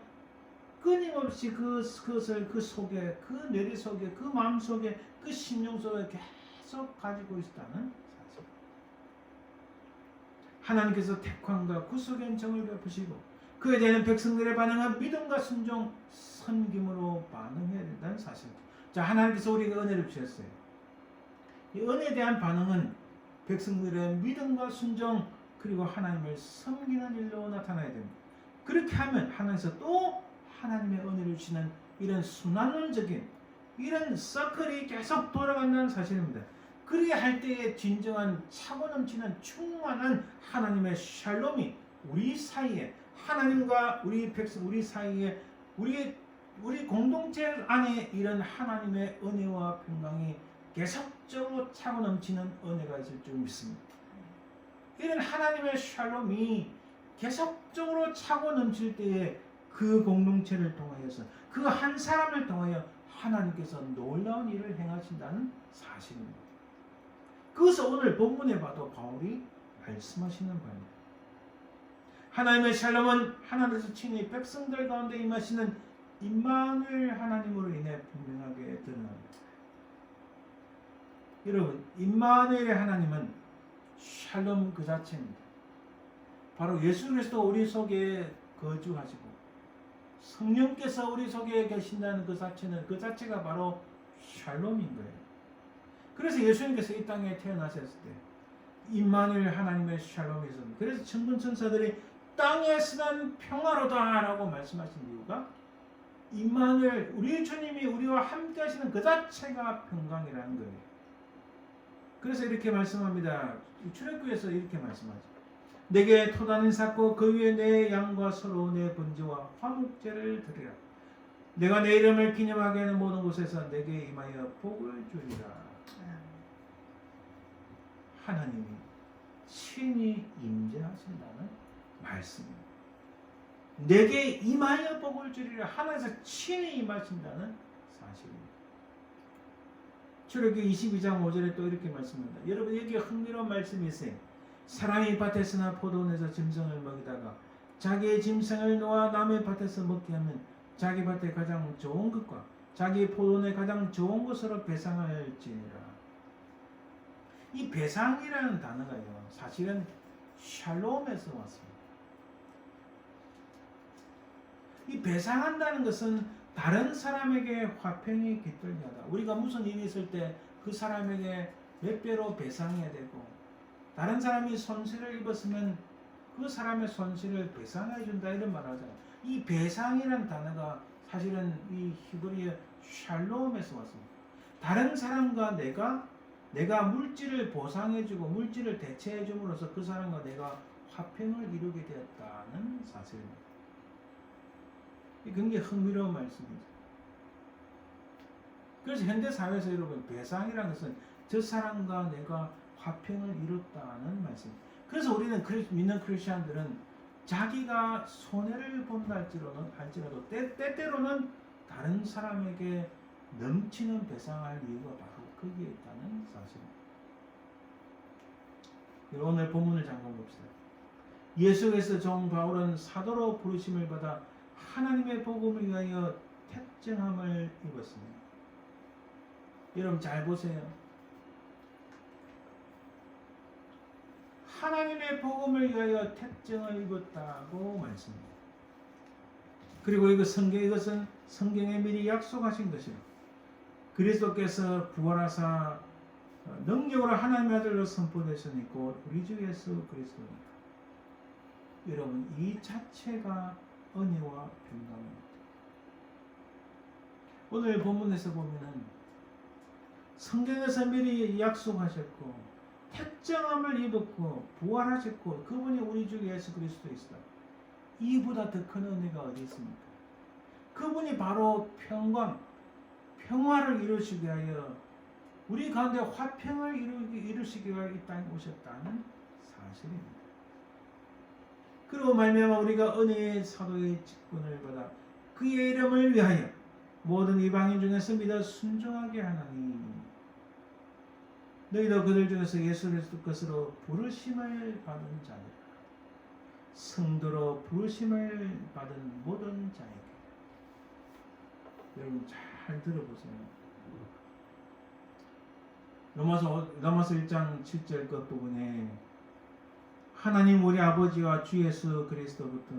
끊임없이 그것을 그 속에, 그 뇌리 속에, 그 마음 속에, 그 심령 속에 계속 가지고 있다는 사실. 하나님께서 택함과 구속의 은총을 베푸시고 그에 대한 백성들의 반응은 믿음과 순종, 섬김으로 반응해야 된다는 사실. 자, 하나님께서 우리에게 은혜를 주셨어요. 이 은혜에 대한 반응은 백성들의 믿음과 순종 그리고 하나님을 섬기는 일로 나타나야 됩니다. 그렇게 하면 하나님께서 또 하나님의 은혜를 주시는 이런 순환론적인 이런 서클이 계속 돌아간다는 사실입니다. 그렇게 할 때에 진정한 차고 넘치는 충만한 하나님의 샬롬이 우리 사이에, 하나님과 우리 백성, 우리 사이에, 우리 공동체 안에 이런 하나님의 은혜와 평강이 계속적으로 차고 넘치는 은혜가 있을 줄 믿습니다. 이런 하나님의 샬롬이 계속적으로 차고 넘칠 때에 그 공동체를 통하여서 그 한 사람을 통하여 하나님께서 놀라운 일을 행하신다는 사실입니다. 그것을 오늘 본문에 봐도 바울이 말씀하시는 바입니다. 하나님의 샬롬은 하나님께서 친히 백성들 가운데 임하시는 임마누엘 하나님으로 인해 분명하게 드러납니다. 여러분, 임마누엘의 하나님은 샬롬 그 자체입니다. 바로 예수 그리스도 우리 속에 거주하시고 성령께서 우리 속에 계신다는 그 자체가 바로 샬롬인 거예요. 그래서 예수님께서 이 땅에 태어나셨을 때 임마누엘 하나님의 샬롬이 있습니다. 그래서 천군 천사들이 땅에서는 평화로다라고 말씀하신 이유가 임마누엘 우리 주님이 우리와 함께 하시는 그 자체가 평강이라는 거예요. 그래서 이렇게 말씀합니다. 출애굽에서 이렇게 말씀하죠. 내게 토단을 쌓고 그 위에 내 양과 서로 내 번제와 화목제를 드리라. 내가 내 이름을 기념하게 하는 모든 곳에서 내게 임하여 복을 주리라. 하나님이 친히 임재하신다는 말씀입니다. 내게 임하여 복을 주리라. 하나님께서 친히 임하신다는 사실입니다. 출애굽기 22장 5절에 또 이렇게 말씀합니다. 여러분 여기 흥미로운 말씀이 있어요. 사람이 밭에서나 포도원에서 짐승을 먹이다가 자기의 짐승을 놓아 남의 밭에서 먹게 하면 자기 밭에 가장 좋은 것과 자기 포도원에 가장 좋은 것으로 배상할지니라. 이 배상이라는 단어가요, 사실은 샬롬에서 왔습니다. 이 배상한다는 것은 다른 사람에게 화평이 깃들게 하다. 우리가 무슨 일이 있을 때 그 사람에게 몇 배로 배상해야 되고, 다른 사람이 손실을 입었으면 그 사람의 손실을 배상해 준다, 이런 말 하잖아요. 이 배상이라는 단어가 사실은 이 히브리어 샬롬에서 왔습니다. 다른 사람과 내가 물질을 보상해주고 물질을 대체해줌으로써 그 사람과 내가 화평을 이루게 되었다는 사실입니다. 이 굉장히 흥미로운 말씀이죠. 그래서 현대 사회에서 여러분 배상이라는 것은 저 사람과 내가 화평을 이뤘다는 말씀입니다. 그래서 우리는 믿는 크리스천들은 자기가 손해를 본다 할지라도 때때로는 다른 사람에게 넘치는 배상할 이유가 바로 거기에 있다는 사실입니다. 오늘 본문을 잠깐 봅시다. 예수 그리스도 종 바울은 사도로 부르심을 받아 하나님의 복음을 위하여 택정함을 입었습니다. 여러분 잘 보세요. 하나님의 복음을 위하여 택정을 입었다고 말씀합니다. 그리고 이것은 성경에 미리 약속하신 것이요, 그리스도께서 부활하사 능력으로 하나님의 아들로 선포되시니 곧 우리 주 예수 그리스도입니다. 여러분 이 자체가 은혜와 평강입니다. 오늘 본문에서 보면은 성경에서 미리 약속하셨고 택정함을 입었고 부활하셨고 그분이 우리 주 예수 그리스도이시다. 이보다 더 큰 은혜가 어디 있습니까? 그분이 바로 평화를 이루시기 위하여 우리 가운데 화평을 이루시기 위하여 이 땅에 오셨다는 사실입니다. 그리고 말미암아 우리가 은혜의 사도의 직분을 받아 그의 이름을 위하여 모든 이방인 중에서 믿어 순종하게 하나니 너희도 그들 중에서 예수 그리스도 것으로 부르심을 받은 자니라. 성도로 부르심을 받은 모든 자에게. 여러분 잘 들어보세요. 로마서 1장 7절 그 부분에 하나님 우리 아버지와 주 예수 그리스도부터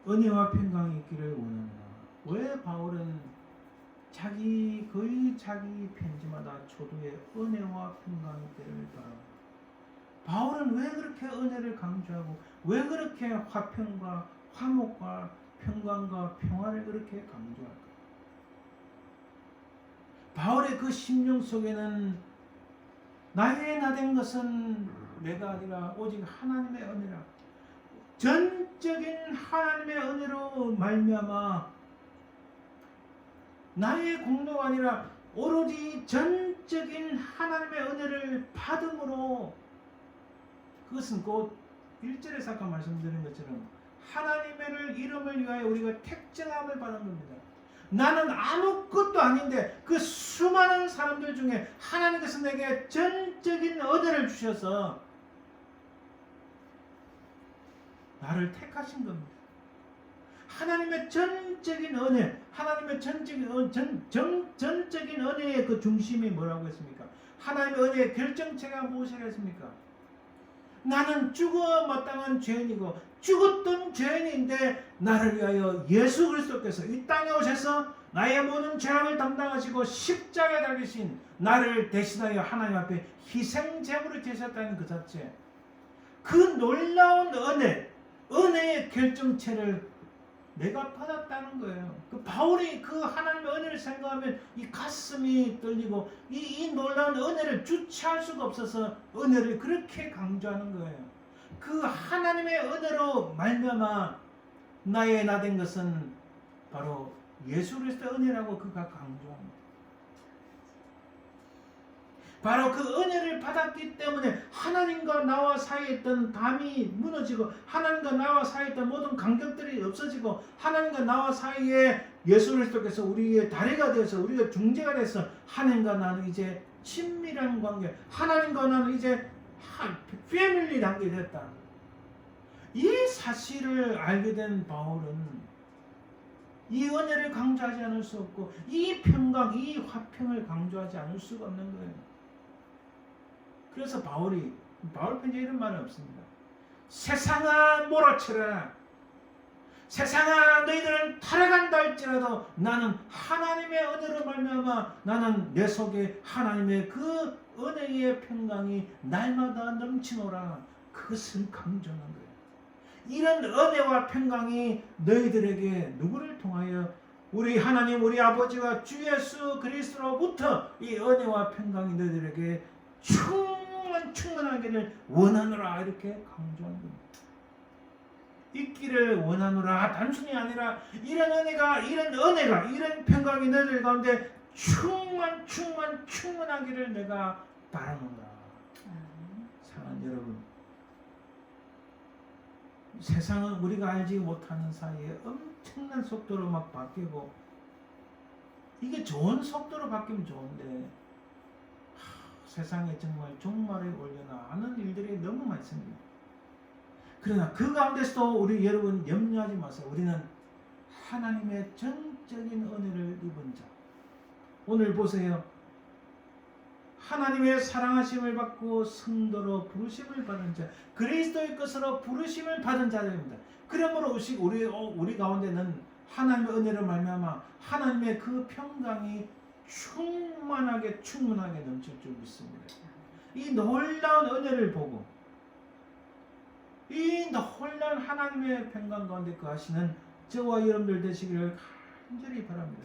은혜와 평강이 있기를 원한다. 왜 바울은 거의 자기 편지마다 초두에 은혜와 평강이 있기를 바랍니다. 바울은 왜 그렇게 은혜를 강조하고 왜 그렇게 화평과 화목과 평강과 평화를 그렇게 강조할까? 바울의 그 심령 속에는 나의 나된 것은 내가 아니라 오직 하나님의 은혜라. 전적인 하나님의 은혜로 말미암아 나의 공로가 아니라 오로지 전적인 하나님의 은혜를 받음으로, 그것은 곧 1절에서 아까 말씀드린 것처럼 하나님의 이름을 위하여 우리가 택정함을 받은 겁니다. 나는 아무것도 아닌데 그 수많은 사람들 중에 하나님께서 내게 전적인 은혜를 주셔서 나를 택하신 겁니다. 하나님의 전적인 은혜, 하나님의 전적인 은혜의 그 중심이 뭐라고 했습니까? 하나님의 은혜의 결정체가 무엇이겠습니까? 나는 죽어 마땅한 죄인이고 죽었던 죄인인데 나를 위하여 예수 그리스도께서 이 땅에 오셔서 나의 모든 죄악을 담당하시고 십자가에 달리신 나를 대신하여 하나님 앞에 희생제물이 되셨다는 그 자체, 그 놀라운 은혜의 결정체를 내가 받았다는 거예요. 그 바울이 그 하나님의 은혜를 생각하면 이 가슴이 떨리고 이 놀라운 은혜를 주체할 수가 없어서 은혜를 그렇게 강조하는 거예요. 그 하나님의 은혜로 말미암아 나의 나 된 것은 바로 예수 그리스도의 은혜라고 그가 강조합니다. 바로 그 은혜를 받았기 때문에 하나님과 나와 사이에 있던 담이 무너지고 하나님과 나와 사이에 있던 모든 간격들이 없어지고 하나님과 나와 사이에 예수 그리스도께서 우리의 다리가 되어서 우리가 중재가 돼서 하나님과 나는 이제 친밀한 관계, 하나님과 나는 이제 패밀리 관계 됐다. 이 사실을 알게 된 바울은 이 은혜를 강조하지 않을 수 없고 이 평강, 이 화평을 강조하지 않을 수가 없는 거예요. 그래서 바울 편지에 이런 말은 없습니다. 세상아 몰아쳐라. 세상아 너희들은 타락한다 할지라도 나는 하나님의 은혜로 말미암아 나는 내 속에 하나님의 그 은혜의 평강이 날마다 넘치노라. 그것을 강조하는 거예요. 이런 은혜와 평강이 너희들에게 누구를 통하여 우리 하나님 우리 아버지와 주 예수 그리스도로부터 이 은혜와 평강이 너희들에게 충만하기를 원하노라 이렇게 강조하는 겁니다. 있기를 원하노라 단순히 아니라 이런 은혜가 이런 평강이 너희들 가운데 충만하기를 내가 바라노라. 사랑하는 여러분, 세상은 우리가 알지 못하는 사이에 엄청난 속도로 막 바뀌고 이게 좋은 속도로 바뀌면 좋은데 세상에 정말 종말에 올려나 하는 일들이 너무 많습니다. 그러나 그 가운데서도 우리 여러분 염려하지 마세요. 우리는 하나님의 전적인 은혜를 입은 자. 오늘 보세요. 하나님의 사랑하심을 받고 성도로 부르심을 받은 자, 그리스도의 것으로 부르심을 받은 자들입니다. 그러므로 우리 가운데는 하나님의 은혜로 말미암아 하나님의 그 평강이 충만하게 넘칠 줄 믿습니다. 이 놀라운 은혜를 보고 이 놀라운 하나님의 평강 가운데 거하시는 저와 여러분들 되시기를 간절히 바랍니다.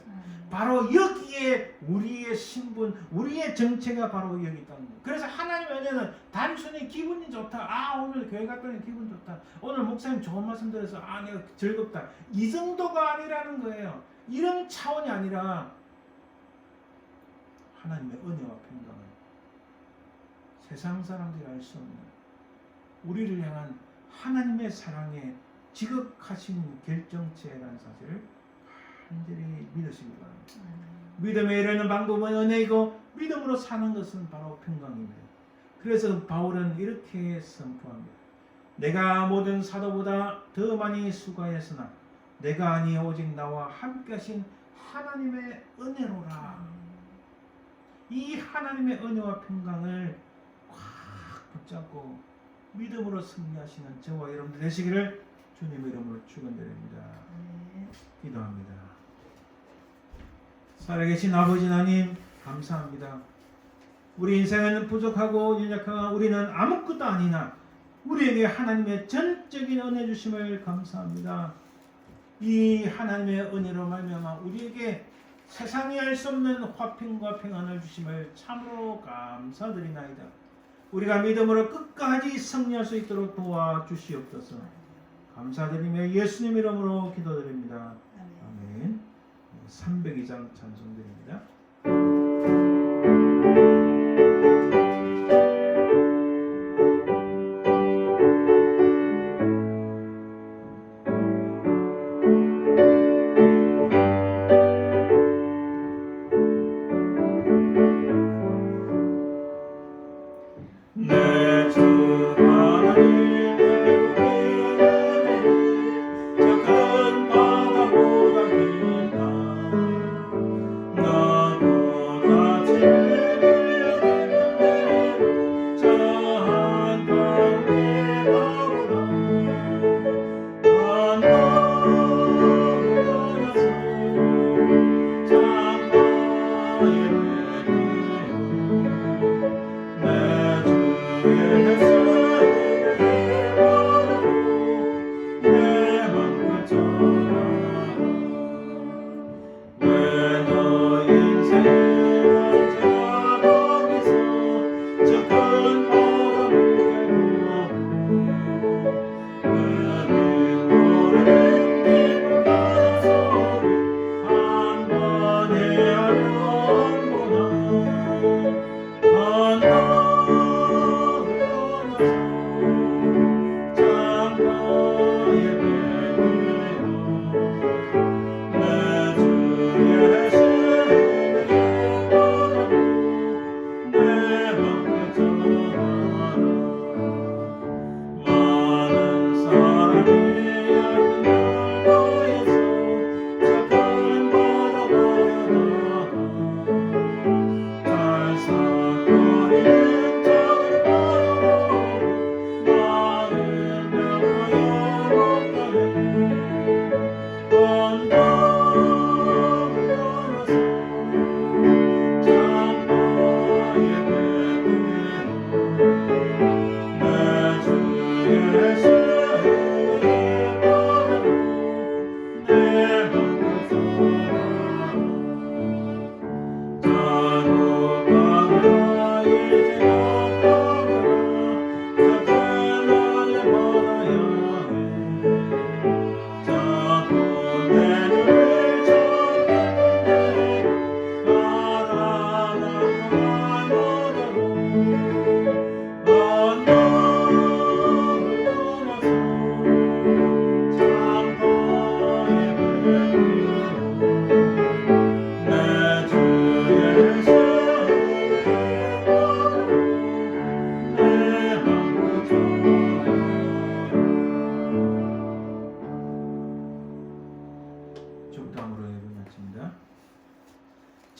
바로 여기에 우리의 신분, 우리의 정체가 바로 여기 있다는 거예요. 그래서 하나님의 은혜는 단순히 기분이 좋다. 오늘 교회 갔더니 기분 좋다. 오늘 목사님 좋은 말씀 들어서 내가 즐겁다. 이 정도가 아니라는 거예요. 이런 차원이 아니라 하나님의 은혜와 평강은 세상 사람들이 알 수 없는 우리를 향한 하나님의 사랑의 지극하신 결정체라는 사실을 간절히 믿으시기 바랍니다. 믿음에 이르는 방법은 은혜이고 믿음으로 사는 것은 바로 평강입니다. 그래서 바울은 이렇게 선포합니다. 내가 모든 사도보다 더 많이 수고하였으나 내가 아니 오직 나와 함께 하신 하나님의 은혜로라. 이 하나님의 은혜와 평강을 꽉 붙잡고 믿음으로 승리하시는 저와 여러분들 되시기를 주님의 이름으로 축원드립니다. 기도합니다. 살아계신 아버지 하나님 감사합니다. 우리 인생은 부족하고 연약하고 우리는 아무것도 아니나 우리에게 하나님의 전적인 은혜 주심을 감사합니다. 이 하나님의 은혜로 말미암아 우리에게 세상이 알 수 없는 화평과 평안을 주심을 참으로 감사드리나이다. 우리가 믿음으로 끝까지 승리할 수 있도록 도와주시옵소서. 감사드리며 예수님 이름으로 기도드립니다. 아멘. 302장 찬송드립니다.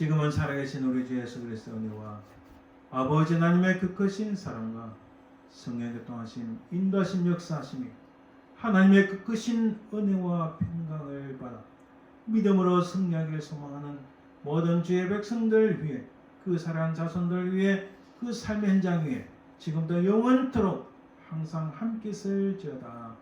지금은 살아계신 우리 주 예수 그리스도의 은혜와 아버지 하나님의 그 크신 사랑과 성령의 교통하심 인도하심 역사하심이 하나님의 그 크신 은혜와 평강을 받아 믿음으로 승리하기를 소망하는 모든 주의 백성들 위해 그 사랑하는 자손들 위해 그 삶의 현장 위에 지금도 영원토록 항상 함께 있을지어다.